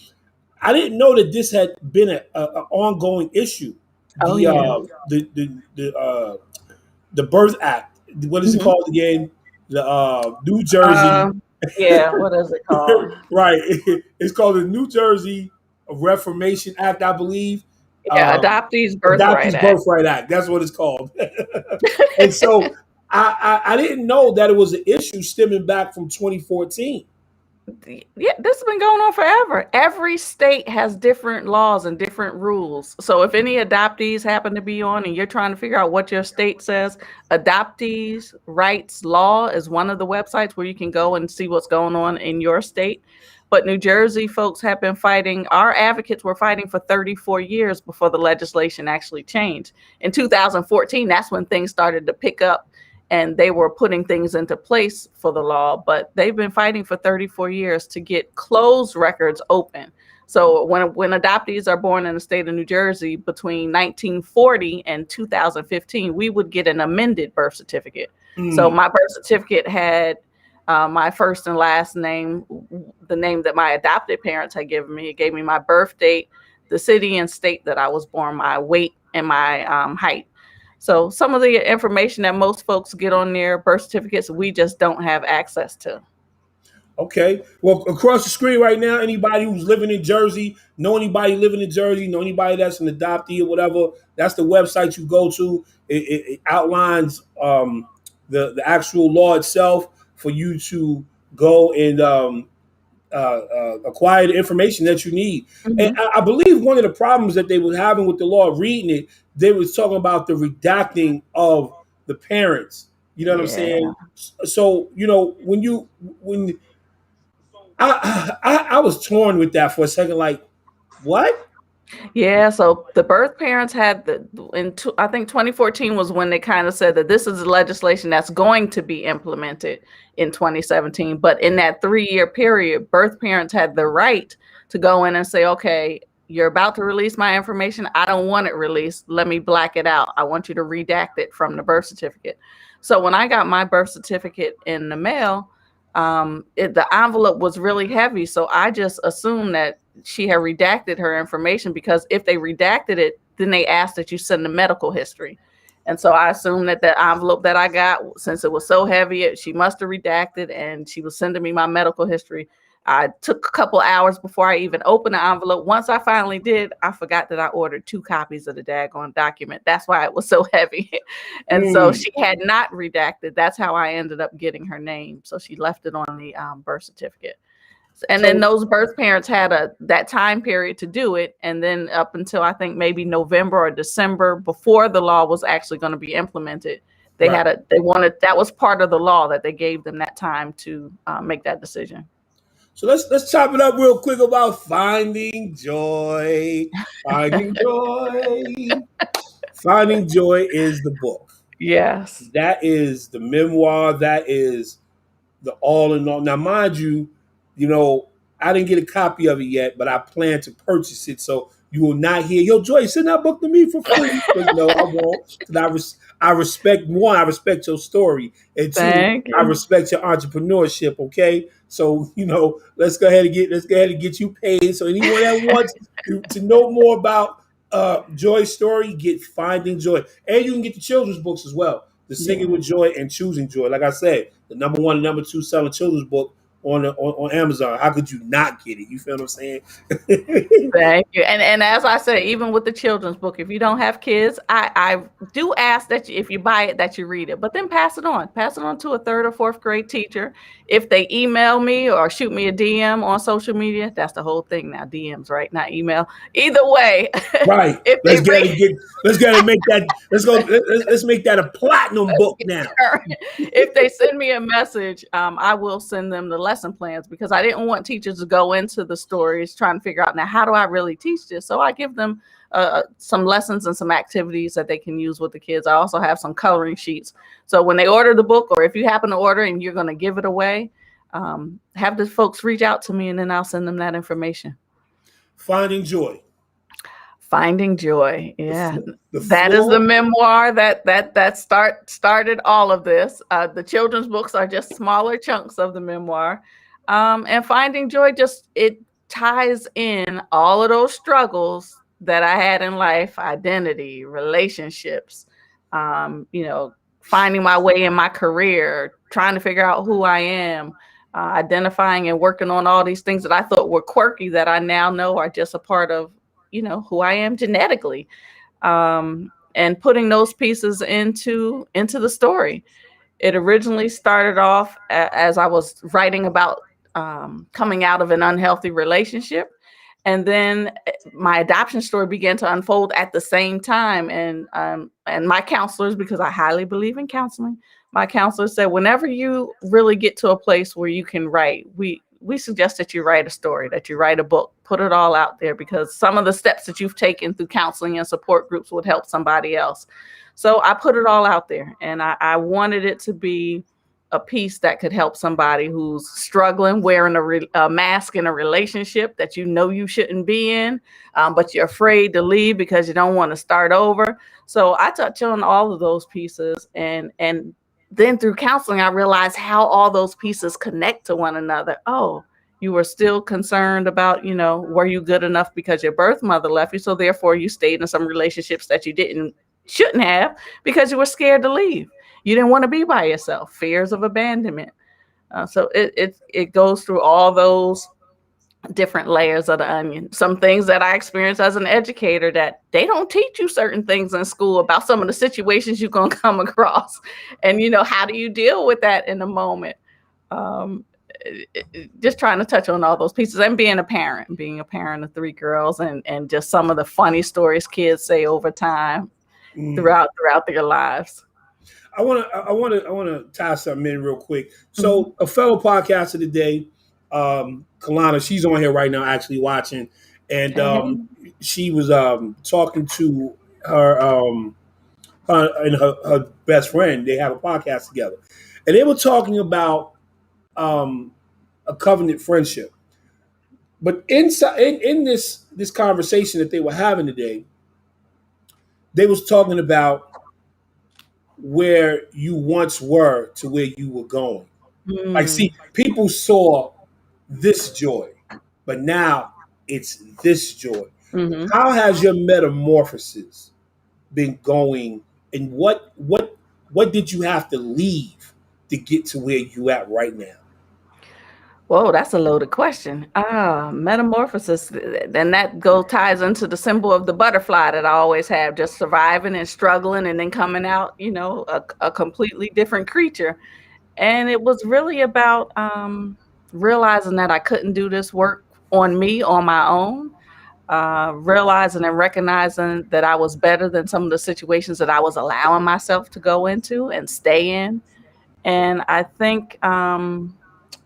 I didn't know that this had been an ongoing issue. Oh, yeah. The Birth Act. What is it called again? The New Jersey. Yeah. What is it called? Right. It's called the New Jersey Reformation Act, I believe. Yeah, Adoptees Birthright Act. That's what it's called. And so I didn't know that it was an issue stemming back from 2014. Yeah, this has been going on forever. Every state has different laws and different rules. So if any adoptees happen to be on and you're trying to figure out what your state says, Adoptees Rights Law is one of the websites where you can go and see what's going on in your state. But New Jersey folks have been fighting, our advocates were fighting for 34 years before the legislation actually changed. In 2014, that's when things started to pick up and they were putting things into place for the law, but they've been fighting for 34 years to get closed records open. So when adoptees are born in the state of New Jersey between 1940 and 2015, we would get an amended birth certificate. So my birth certificate had my first and last name, the name that my adopted parents had given me. It gave me my birth date, the city and state that I was born, my weight, and my height. So some of the information that most folks get on their birth certificates, we just don't have access to. Okay. Well, across the screen right now, anybody who's living in Jersey, know anybody living in Jersey, know anybody that's an adoptee or whatever, that's the website you go to. It outlines the actual law itself for you to go and acquire the information that you need. And I believe one of the problems that they were having with the law, reading it, they was talking about the redacting of the parents. You know what I'm saying? So, when I was torn with that for a second, like, what? Yeah, so the birth parents had I think 2014 was when they kind of said that this is legislation that's going to be implemented in 2017. But in that 3-year period, birth parents had the right to go in and say, okay, you're about to release my information. I don't want it released. Let me black it out. I want you to redact it from the birth certificate. So when I got my birth certificate in the mail, the envelope was really heavy. So I just assumed that she had redacted her information, because if they redacted it, then they asked that you send the medical history. And so I assumed that the envelope that I got, since it was so heavy, she must have redacted and she was sending me my medical history. I took a couple hours before I even opened the envelope. Once I finally did, I forgot that I ordered 2 copies of the daggone document. That's why it was so heavy. And so she had not redacted. That's how I ended up getting her name. So she left it on the birth certificate. And then those birth parents had that time period to do it. And then up until I think maybe November or December, before the law was actually going to be implemented, they wanted, that was part of the law, that they gave them that time to make that decision. So let's chop it up real quick about Finding Joy. Finding Joy. Finding Joy is the book. Yes. That is the memoir. That is the all in all. Now, mind you, I didn't get a copy of it yet, but I plan to purchase it. So you will not hear, yo, Joy, send that book to me for free. But no, I won't. I respect, one, I respect your story. And two, I respect your entrepreneurship, okay? So, let's go ahead and get you paid. So anyone that wants to know more about Joy's story, get Finding Joy. And you can get the children's books as well. The Singing with Joy and Choosing Joy. Like I said, the number 1 and number 2 selling children's book on Amazon. How could you not get it? You feel what I'm saying? Thank you. And as I said, even with the children's book, if you don't have kids, I do ask that if you buy it, that you read it, but then pass it on to a 3rd or 4th grade teacher. If they email me or shoot me a DM on social media, that's the whole thing now. DMs, right? Not email. Either way. Right. Let's make that a platinum book now. If they send me a message, I will send them the lesson plans, because I didn't want teachers to go into the stories trying to figure out, now, how do I really teach this? So I give them some lessons and some activities that they can use with the kids. I also have some coloring sheets. So when they order the book, or if you happen to order and you're going to give it away, have the folks reach out to me, and then I'll send them that information. Finding Joy. Finding Joy. Yeah. That is the memoir that started all of this. The children's books are just smaller chunks of the memoir. And Finding Joy, it ties in all of those struggles that I had in life: identity, relationships, finding my way in my career, trying to figure out who I am, identifying and working on all these things that I thought were quirky, that I now know are just a part of, who I am genetically, and putting those pieces into the story. It originally started off as I was writing about coming out of an unhealthy relationship. And then my adoption story began to unfold at the same time. And my counselors, because I highly believe in counseling, my counselor said, whenever you really get to a place where you can write, we suggest that you write a story, that you write a book, put it all out there, because some of the steps that you've taken through counseling and support groups would help somebody else. So I put it all out there, and I wanted it to be a piece that could help somebody who's struggling, wearing a mask in a relationship that you shouldn't be in, but you're afraid to leave because you don't want to start over. So I touch on all of those pieces, and then through counseling, I realized how all those pieces connect to one another. Oh, you were still concerned about, were you good enough because your birth mother left you? So therefore you stayed in some relationships that you shouldn't have, because you were scared to leave. You didn't want to be by yourself, fears of abandonment. So it goes through all those different layers of the onion. Some things that I experienced as an educator, that they don't teach you certain things in school about some of the situations you're going to come across. And, how do you deal with that in the moment? Just trying to touch on all those pieces, and being a parent of 3 girls, and just some of the funny stories kids say over time throughout their lives. I want to tie something in real quick. So a fellow podcaster today, Kalana, she's on here right now, actually watching, and she was talking to her and her best friend. They have a podcast together, and they were talking about a covenant friendship. But inside in this conversation that they were having today, they was talking about where you once were to where you were going. Like, Mm, see, people saw this joy, but now it's this joy. hmm. How has your metamorphosis been going, and what did you have to leave to get to where you at right now? Whoa, that's a loaded question. Metamorphosis, then that go ties into the symbol of the butterfly that I always have, just surviving and struggling and then coming out, a completely different creature. And it was really about realizing that I couldn't do this work on me on my own, realizing and recognizing that I was better than some of the situations that I was allowing myself to go into and stay in. And I think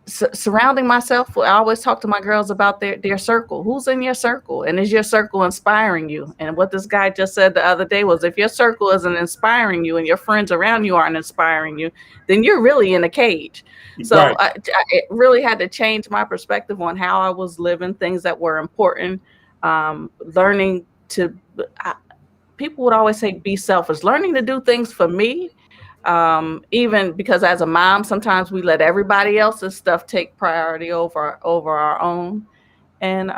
surrounding myself, I always talk to my girls about their circle. Who's in your circle, and is your circle inspiring you? And what this guy just said the other day was, if your circle isn't inspiring you and your friends around you aren't inspiring you, then you're really in a cage. So Right. it really had to change my perspective on how I was living, things that were important, learning to people would always say be selfish, learning to do things for me, even because as a mom sometimes we let everybody else's stuff take priority over our own. And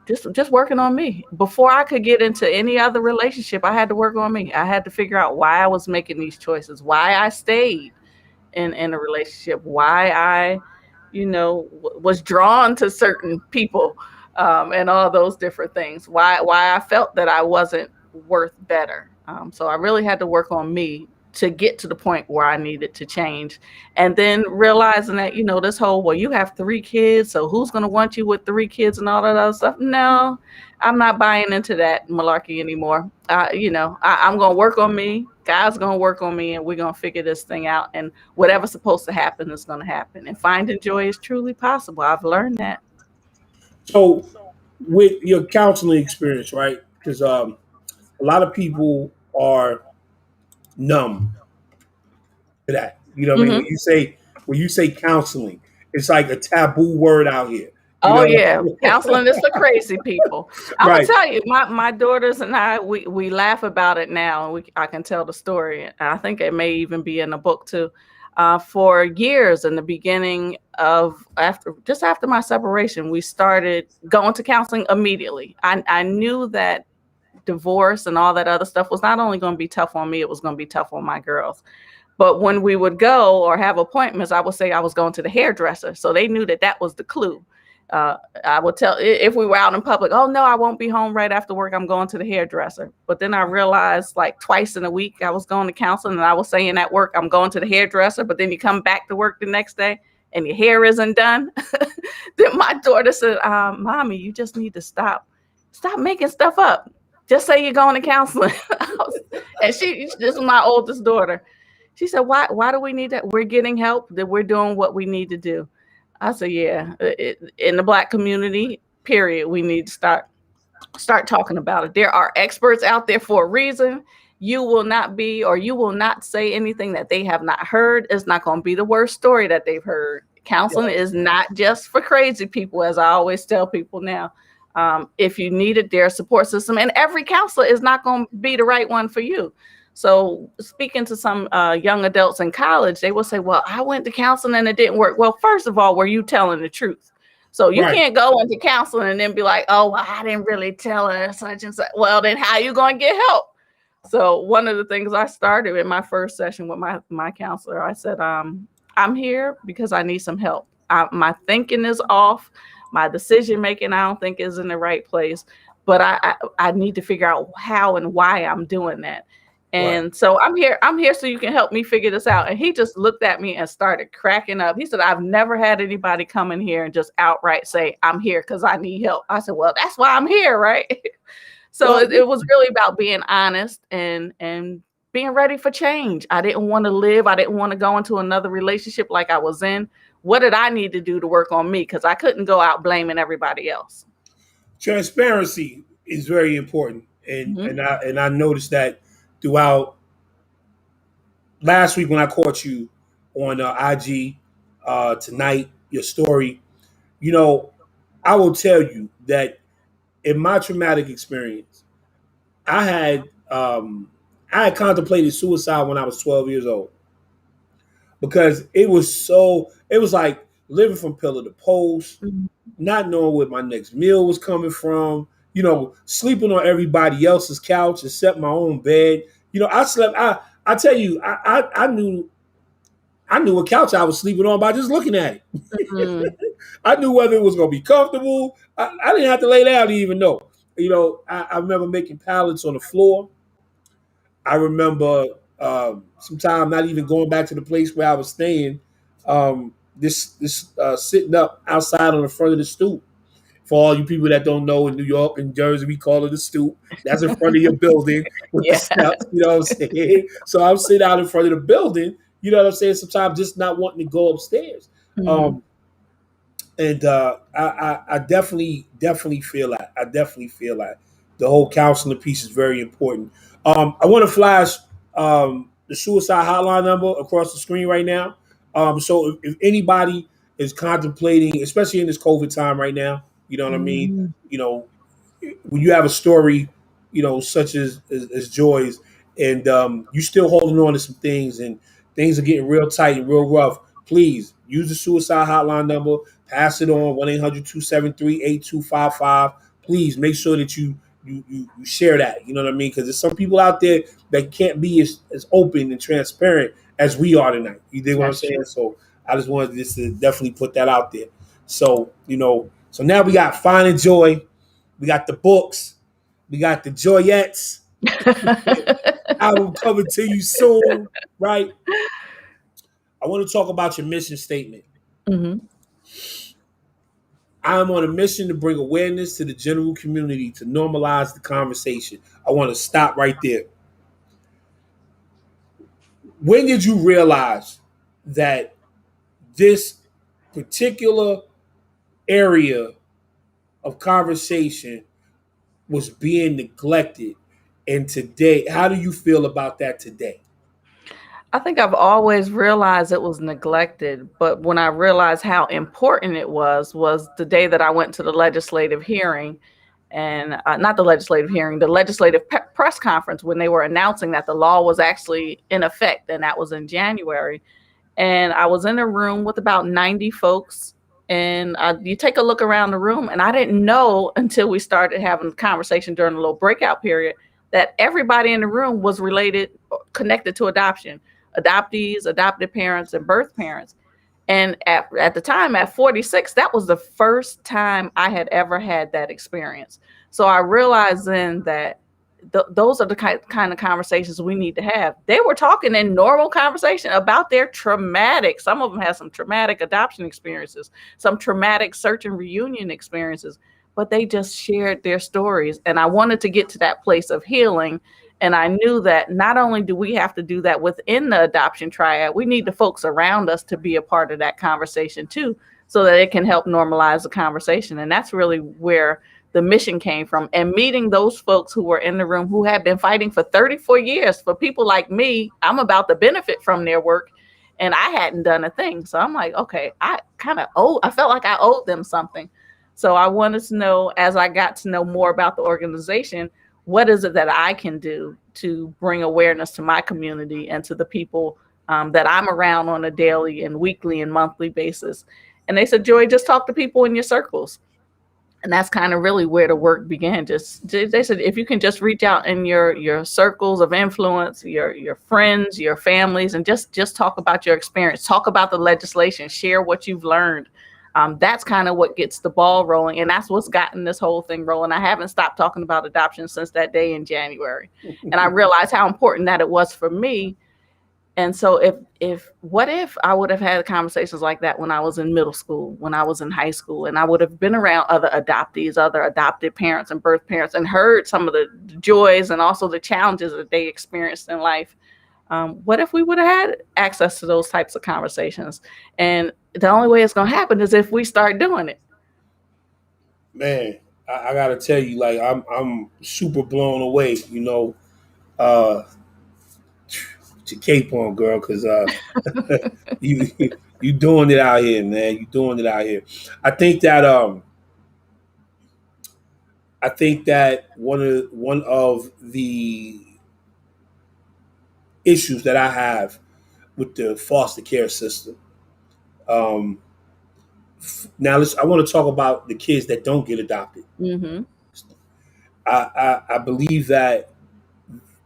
just working on me. Before I could get into any other relationship, I had to work on me. I had to figure out why I was making these choices, why I stayed in a relationship, why I, was drawn to certain people, and all those different things. Why I felt that I wasn't worth better. So I really had to work on me to get to the point where I needed to change. And then realizing that, this whole, well, you have 3 kids, so who's going to want you with 3 kids and all that other stuff? No, I'm not buying into that malarkey anymore. I'm going to work on me. God's going to work on me, and we're going to figure this thing out. And whatever's supposed to happen is going to happen. And finding joy is truly possible. I've learned that. So, with your counseling experience, right? Because a lot of people are numb to that. You know what I mean? Hmm. When you say counseling, it's like a taboo word out here. You Oh know? yeah, counseling is for crazy people. I'm gonna Right. tell you, my daughters and I, we laugh about it now, and I can tell the story. I think it may even be in a book too. For years, in the beginning of after my separation, we started going to counseling immediately. I knew that divorce and all that other stuff was not only going to be tough on me, it was going to be tough on my girls. But when we would go or have appointments, I would say I was going to the hairdresser. So they knew that that was the clue. I would tell if we were out in public, oh no, I won't be home right after work. I'm going to the hairdresser. But then I realized like twice in a week I was going to counseling, and I was saying at work, I'm going to the hairdresser. But then you come back to work the next day and your hair isn't done. Then my daughter said, Mommy, you just need to stop making stuff up. Just say you're going to counseling. And this is my oldest daughter. She said, why do we need that? We're getting help, that we're doing what we need to do. I said, yeah, in the Black community, period, we need to start talking about it. There are experts out there for a reason. You will not be, or you will not say anything that they have not heard. It's not going to be the worst story that they've heard. Counseling is not just for crazy people, as I always tell people now. If you need it, there's a support system, and every counselor is not going to be the right one for you. So speaking to some young adults in college, they will say, well, I went to counseling and it didn't work. Well, first of all, were you telling the truth? So you Right. can't go into counseling and then be like, oh, well, I didn't really tell her such and such. Well, then how are you going to get help? So one of the things I started in my first session with my counselor, I said, I'm here because I need some help. My thinking is off. My decision making, I don't think, is in the right place. But I need to figure out how and why I'm doing that. Right. And so I'm here. I'm here so you can help me figure this out. And he just looked at me and started cracking up. He said, I've never had anybody come in here and just outright say, I'm here because I need help. I said, well, that's why I'm here, right? So Well, it was really about being honest and being ready for change. I didn't want to live. I didn't want to go into another relationship like I was in. What did I need to do to work on me? Because I couldn't go out blaming everybody else. transparency is very important, and Hmm. I noticed that throughout last week when I caught you on IG, tonight your story. You know, I will tell you that in my traumatic experience, I had um, I had contemplated suicide when I was 12 years old because it was like living from pillar to post, Mhm. not knowing where my next meal was coming from, sleeping on everybody else's couch except my own bed. I slept. I tell you, I knew what couch I was sleeping on by just looking at it. Mhm. I knew whether it was going to be comfortable. I didn't have to lay down to even know. I remember making pallets on the floor. I remember sometime not even going back to the place where I was staying. This sitting up outside on the front of the stoop. For all you people that don't know, in New York and Jersey, we call it a stoop. That's in front of your building with the Yeah. steps. You know what I'm saying? So I'm sitting out in front of the building. You know what I'm saying? Sometimes just not wanting to go upstairs. Mhm. Um, and I definitely feel that. I definitely feel that the whole counseling piece is very important. I want to flash the suicide hotline number across the screen right now. So if anybody is contemplating, especially in this COVID time right now, you know what I mean. Mhm. You know, when you have a story, such as Joy's, and you still holding on to some things, and things are getting real tight and real rough, please use the suicide hotline number. Pass it on 1-800-273-8255. Please make sure that you share that. You know what I mean? Because there's some people out there that can't be as open and transparent as we are tonight. You dig what I'm That's true. saying? So I just wanted just to definitely put that out there. So so now we got Fine and Joy. We got the books. We got the Joyettes. Album coming to you soon, right? I want to talk about your mission statement. Mhm. I am on a mission to bring awareness to the general community to normalize the conversation. I want to stop right there. When did you realize that this particular area of conversation was being neglected? And today, how do you feel about that today? I think I've always realized it was neglected, but when I realized how important it was the day that I went to the legislative hearing, and not the legislative hearing, the legislative press conference when they were announcing that the law was actually in effect, and that was in January. And I was in a room with about 90 folks. And you take a look around the room, and I didn't know until we started having a conversation during a little breakout period that everybody in the room was related, connected to adoption, adoptees, adopted parents, and birth parents. And at the time, at 46, that was the first time I had ever had that experience. So I realized then that those are the kind of conversations we need to have. They were talking in normal conversation about their traumatic, some of them had some traumatic adoption experiences, some traumatic search and reunion experiences, but they just shared their stories. And I wanted to get to that place of healing. And I knew that not only do we have to do that within the adoption triad, we need the folks around us to be a part of that conversation too, so that it can help normalize the conversation. And that's really where the mission came from. And meeting those folks who were in the room who had been fighting for 34 years. For people like me, I'm about to benefit from their work, and I hadn't done a thing. So I'm like, okay, I felt like I owed them something. So I wanted to know, as I got to know more about the organization, what is it that I can do to bring awareness to my community and to the people that I'm around on a daily and weekly and monthly basis. And they said, Joy, just talk to people in your circles. And that's kind of really where the work began. Just they said, if you can just reach out in your circles of influence, your friends, your families, and just talk about your experience, talk about the legislation, share what you've learned. That's kind of what gets the ball rolling, and that's what's gotten this whole thing rolling. I haven't stopped talking about adoption since that day in January, and I realized how important that it was for me. And so if what if I would have had conversations like that when I was in middle school, when I was in high school, and I would have been around other adoptees, other adopted parents and birth parents, and heard some of the joys and also the challenges that they experienced in life. What if we would have had access to those types of conversations? And the only way it's going to happen is if we start doing it. Man, I gotta tell you, like I'm super blown away. Uh, with your cape on, girl, because you you doing it out here, man. You doing it out here. I think that I think that one of the issues that I have with the foster care system. Um, I want to talk about the kids that don't get adopted. Mm-hmm. I believe that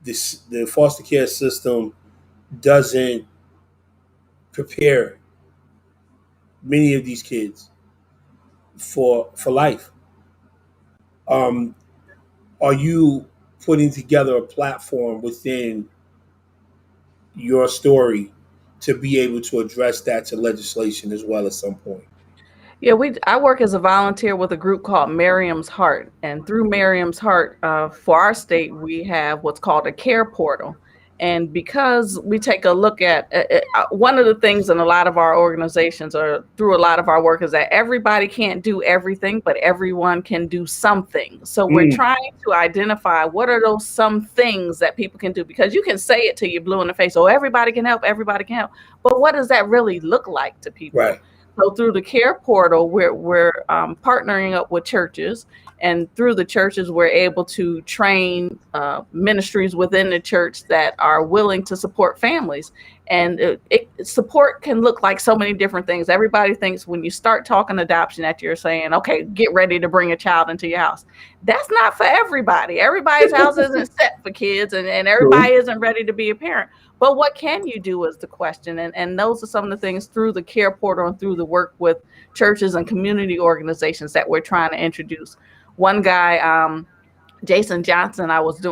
the foster care system doesn't prepare many of these kids for life. Um, are you putting together a platform within your story to be able to address that to legislation as well at some point? Yeah, I work as a volunteer with a group called Miriam's Heart, and through Miriam's Heart, for our state, we have what's called a care portal. And because we take a look at one of the things in a lot of our organizations or through a lot of our work is that everybody can't do everything, but everyone can do something. So we're Mm, trying to identify what are those some things that people can do, because you can say it till you're blue in the face. Oh, everybody can help, everybody can help. But what does that really look like to people? right, So through the care portal, we're partnering up with churches, and through the churches, we're able to train ministries within the church that are willing to support families. And support can look like so many different things. Everybody thinks when you start talking adoption that you're saying, okay, get ready to bring a child into your house. That's not for everybody. Everybody's house isn't set for kids, and true, everybody isn't ready to be a parent. But what can you do is the question. And those are some of the things through the care portal and through the work with churches and community organizations that we're trying to introduce. One guy, Jason Johnson, I was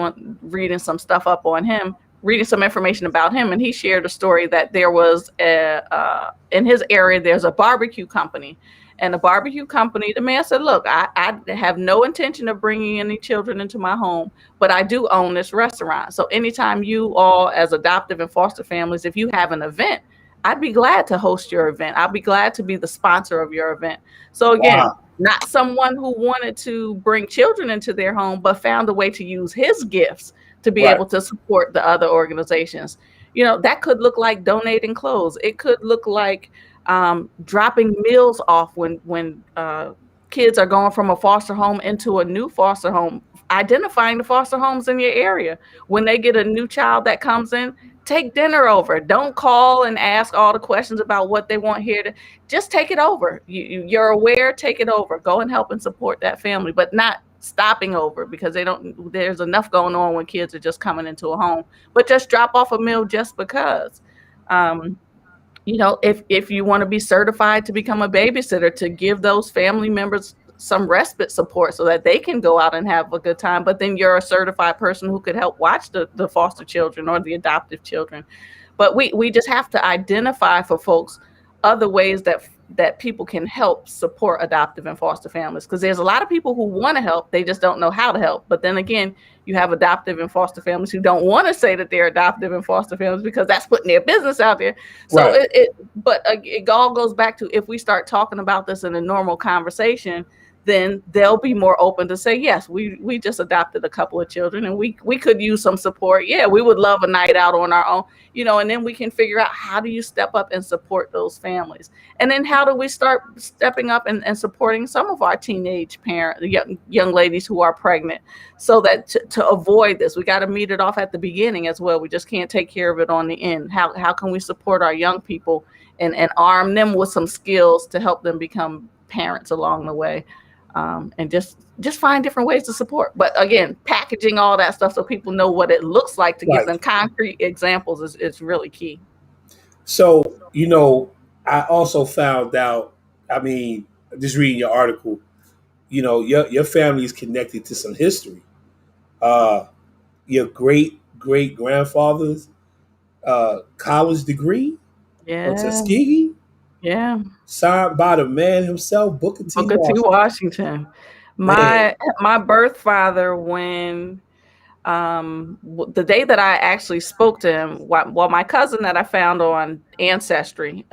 reading some stuff up on him, reading some information about him, and he shared a story that there was in his area, there's a barbecue company. And the barbecue company, the man said, look, I have no intention of bringing any children into my home, but I do own this restaurant. So anytime you all, as adoptive and foster families, if you have an event, I'd be glad to host your event. I'll be glad to be the sponsor of your event. So again, wow, not someone who wanted to bring children into their home, but found a way to use his gifts to be right, able to support the other organizations. You know, that could look like donating clothes. It could look like dropping meals off when kids are going from a foster home into a new foster home, identifying the foster homes in your area. When they get a new child that comes in, take dinner over. Don't call and ask all the questions about what they want here. Just take it over. You're aware, take it over. Go and help and support that family, but not stopping over, because there's enough going on when kids are just coming into a home. But just drop off a meal just because. Um, if you want to be certified to become a babysitter, to give those family members some respite support so that they can go out and have a good time, but then you're a certified person who could help watch the foster children or the adoptive children. But we just have to identify for folks other ways that people can help support adoptive and foster families, because there's a lot of people who want to help, they just don't know how to help. But then again, you have adoptive and foster families who don't want to say that they're adoptive and foster families because that's putting their business out there. So right. it all goes back to, if we start talking about this in a normal conversation, then they'll be more open to say, yes, we just adopted a couple of children and we could use some support. Yeah, we would love a night out on our own, and then we can figure out, how do you step up and support those families? And then how do we start stepping up and supporting some of our teenage young ladies who are pregnant, so that to avoid this, we got to meet it off at the beginning as well. We just can't take care of it on the end. How can we support our young people and arm them with some skills to help them become parents along the way? And just find different ways to support. But again, packaging all that stuff so people know what it looks like, to give Right. them concrete examples, is really key. So, I also found out, I mean, just reading your article, your family is connected to some history. Uh, your great great grandfather's college degree from Yeah, Tuskegee, yeah. signed by the man himself, Booker T. Booker T. Washington. Washington. Man, My birth father, when the day that I actually spoke to him, my cousin that I found on Ancestry,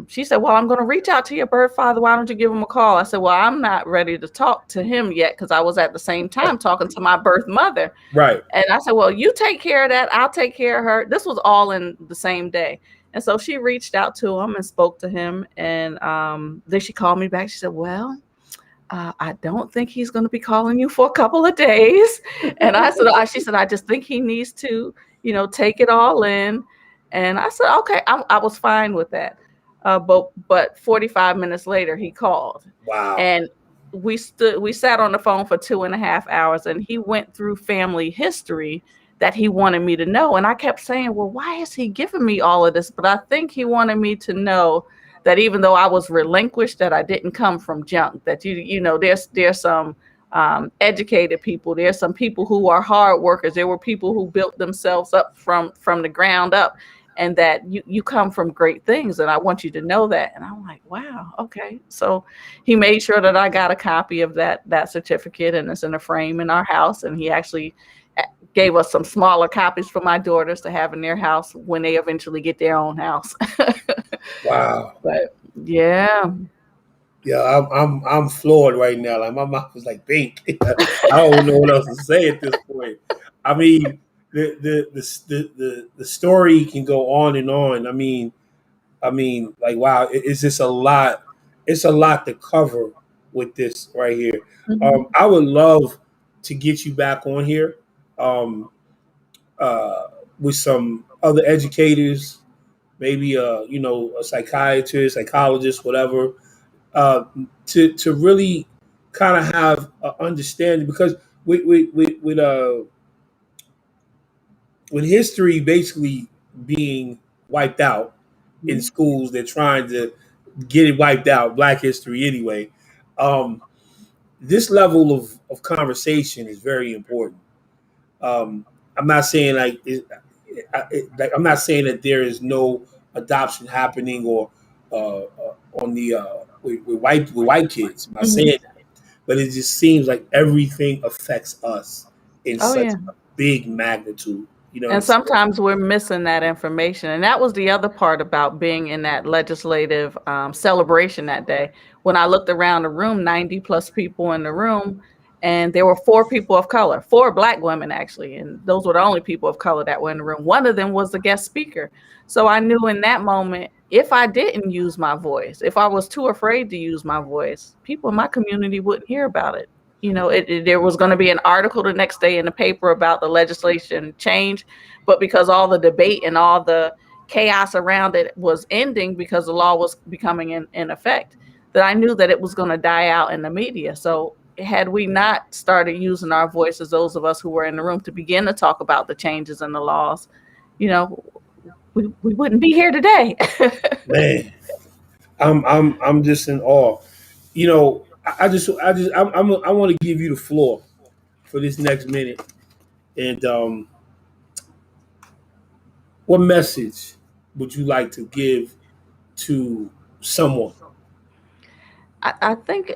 she said, well, I'm going to reach out to your birth father, why don't you give him a call? I said, well, I'm not ready to talk to him yet, because I was at the same time talking to my birth mother. right, And I said, well, you take care of that, I'll take care of her. This was all in the same day. And so she reached out to him and spoke to him, and then she called me back. She said, well, I don't think he's going to be calling you for a couple of days. And she said, I just think he needs to, take it all in. And I said, okay, I was fine with that. But 45 minutes later, he called, Wow. and we sat on the phone for 2.5 hours, and he went through family history that he wanted me to know. And I kept saying, well, why is he giving me all of this? But I think he wanted me to know that even though I was relinquished, that I didn't come from junk, that there's some educated people, there's some people who are hard workers, there were people who built themselves up from the ground up, and that you come from great things, and I want you to know that. And I'm like, wow, okay. So he made sure that I got a copy of that certificate, and it's in a frame in our house, and he actually gave us some smaller copies for my daughters to have in their house when they eventually get their own house. Wow. But yeah. Yeah, I'm floored right now. Like my mouth is like pink. I don't know what else to say at this point. I mean, the story can go on and on. I mean, like wow, it's just a lot. It's a lot to cover with this right here. Mhm. I would love to get you back on here um, uh, with some other educators, maybe a psychiatrist, psychologist, whatever, uh, to really kind of have an understanding because with history basically being wiped out in Mhm. schools, they're trying to get it wiped out. Black history, anyway. Um, this level of conversation is very important. Um, I'm not saying like I'm not saying that there is no adoption happening or on the with white kids. I'm not Mhm. saying that, but it just seems like everything affects us in Oh such yeah. a big magnitude. You know what I'm And saying? sometimes we're missing that information. And that was the other part about being in that legislative celebration that day. When I looked around the room, 90 plus people in the room, and there were four people of color, four Black women actually. And those were the only people of color that were in the room. One of them was the guest speaker. So I knew in that moment, if I didn't use my voice, if I was too afraid to use my voice, people in my community wouldn't hear about it. There was going to be an article the next day in the paper about the legislation change, but because all the debate and all the chaos around it was ending because the law was becoming in effect, that I knew that it was going to die out in the media. So had we not started using our voices, those of us who were in the room, to begin to talk about the changes in the laws, you know, we wouldn't be here today. Man, I'm just in awe. I want to give you the floor for this next minute. And what message would you like to give to someone? I think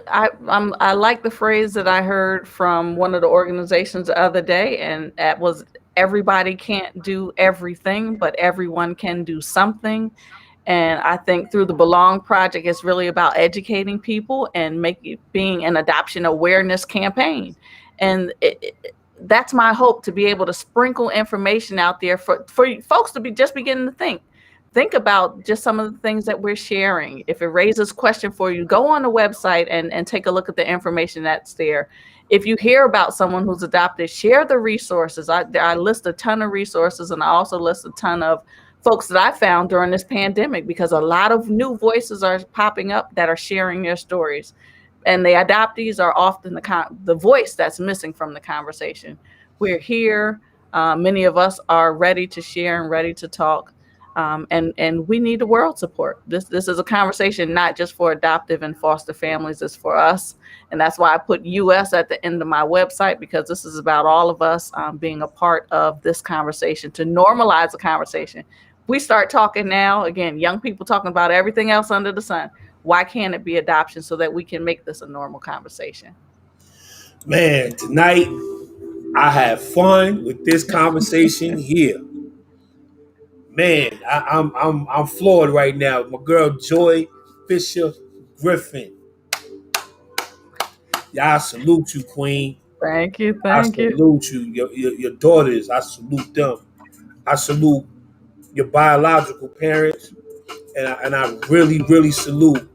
I like the phrase that I heard from one of the organizations the other day, and that was, everybody can't do everything, but everyone can do something. And I think through the Belong Project, it's really about educating people and being an adoption awareness campaign. And that's my hope, to be able to sprinkle information out there for folks to be just beginning to think about just some of the things that we're sharing. If it raises question for you, go on the website and take a look at the information that's there. If you hear about someone who's adopted, share the resources. I list a ton of resources, and I also list a ton of folks that I found during this pandemic, because a lot of new voices are popping up that are sharing their stories. And the adoptees are often the voice that's missing from the conversation. We're here. Many of us are ready to share and ready to talk. And we need the world support. This is a conversation not just for adoptive and foster families, it's for us. And that's why I put US at the end of my website, because this is about all of us being a part of this conversation, to normalize the conversation. We start talking now, again, young people talking about everything else under the sun. Why can't it be adoption, so that we can make this a normal conversation? Man, tonight I have fun with this conversation here. Man, I'm floored right now. My girl Joi Fisher-Griffin. Yeah, I salute you, Queen. Thank you. I Thank you. salute you. Your daughters, I salute them. I salute your biological parents, and I really, really salute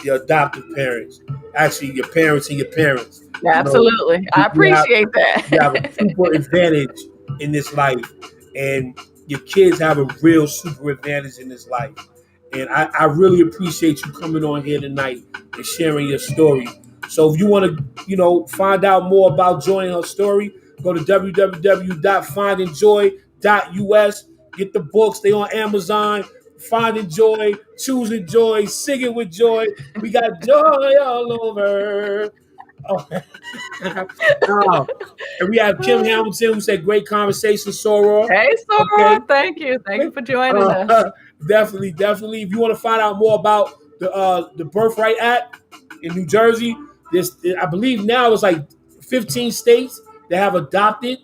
your adoptive parents, actually your parents and your parents. You know, Absolutely. I appreciate you have a that. super advantage in this life, and your kids have a real super advantage in this life. And I really appreciate you coming on here tonight and sharing your story. So if you want to, find out more about Joy and her story, go to www.findingjoy.us. Get the books. They on Amazon. Finding Joy, Choosing Joy, Singing with Joy. We got joy all over. Oh. Oh. And we have Kim Hamilton who said, great conversation, Soror. Hey, Okay. Sora. Thank you. Thank you for joining us. Definitely. If you want to find out more about the Birthright Act in New Jersey, I believe now it's like 15 states that have adopted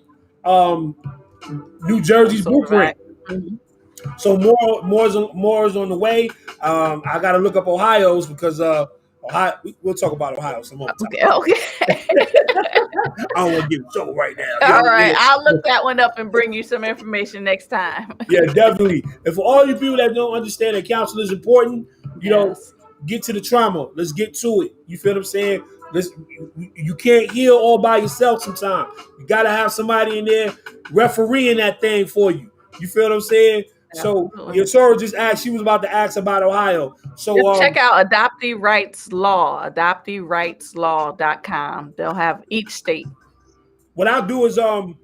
New Jersey's blueprint. Mhm. So more is on the way. I got to look up Ohio's because Ohio. We'll talk about Ohio some more time. Okay. I don't want to get in trouble right now. All right. I'll look that one up and bring you some information next time. Yeah, definitely. And for all you people that don't understand that counseling is important, Yes. get to the trauma. Let's get to it. You feel what I'm saying? You can't heal all by yourself sometimes. You got to have somebody in there refereeing that thing for you. You feel what I'm saying? So, your Sora just asked, she was about to ask about Ohio. So, just check out Adoptee Rights Law, adopteerightslaw.com. They'll have each state. What I'll do is I'll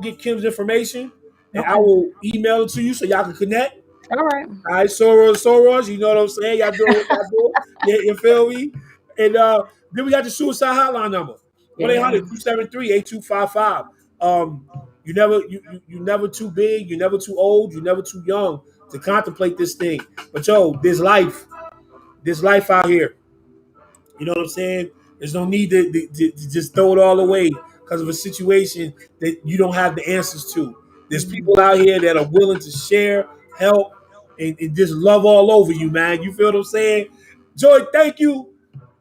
get Kim's information and I will email it to you so y'all can connect. All right. All right, Soros, you know what I'm saying? Y'all doing what y'all doing. Yeah, you feel me? And then we got the suicide hotline number. 1-800-273-8255. You never too big, you're never too old, you're never too young to contemplate this thing. But there's life. There's life out here. You know what I'm saying? There's no need to just throw it all away because of a situation that you don't have the answers to. There's people out here that are willing to share, help, and just love all over you, man. You feel what I'm saying? Joy, thank you.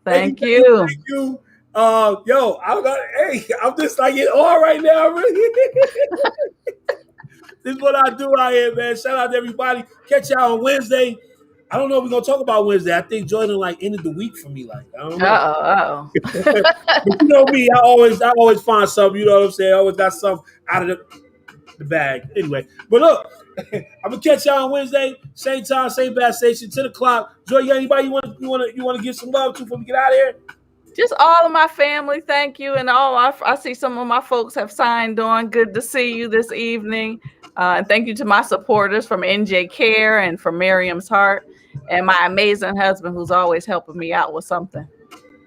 Thank you. Thank you. I'm just like it all right now, really. This is what I do out here, man. Shout out to everybody. Catch y'all on Wednesday. I don't know if we're gonna talk about Wednesday. I think Jordan ended the week for me. Like, I don't know. But you know me, I always find something, you know what I'm saying? I always got something out of the bag. Anyway. But look, I'm gonna catch y'all on Wednesday, same time, same bad station, 10 o'clock. Joy, you got anybody you wanna give some love to before we get out of here? Just all of my family, thank you. And I see some of my folks have signed on. Good to see you this evening. And thank you to my supporters from NJ Care and from Miriam's Heart and my amazing husband who's always helping me out with something.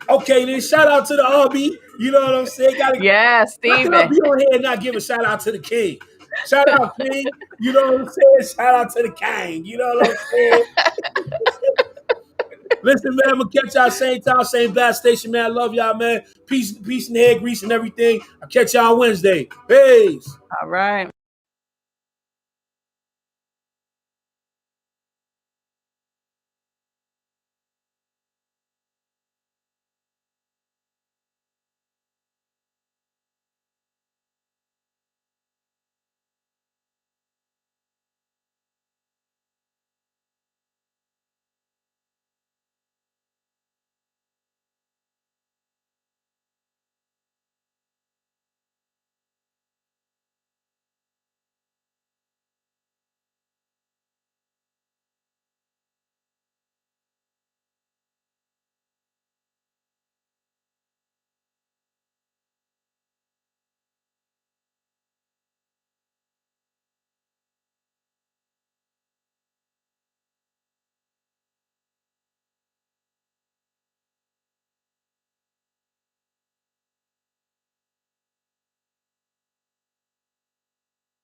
Okay, then shout out to the hubby. You know what I'm saying? Stephen. I'll be on here and not give a shout out to the king. Shout out, King. You know what I'm saying? Shout out to the king. You know what I'm saying? Listen, man, I'm gonna catch y'all same time, same bad station, man. I love y'all, man. Peace and hair grease and everything. I'll catch y'all on Wednesday. Peace. All right.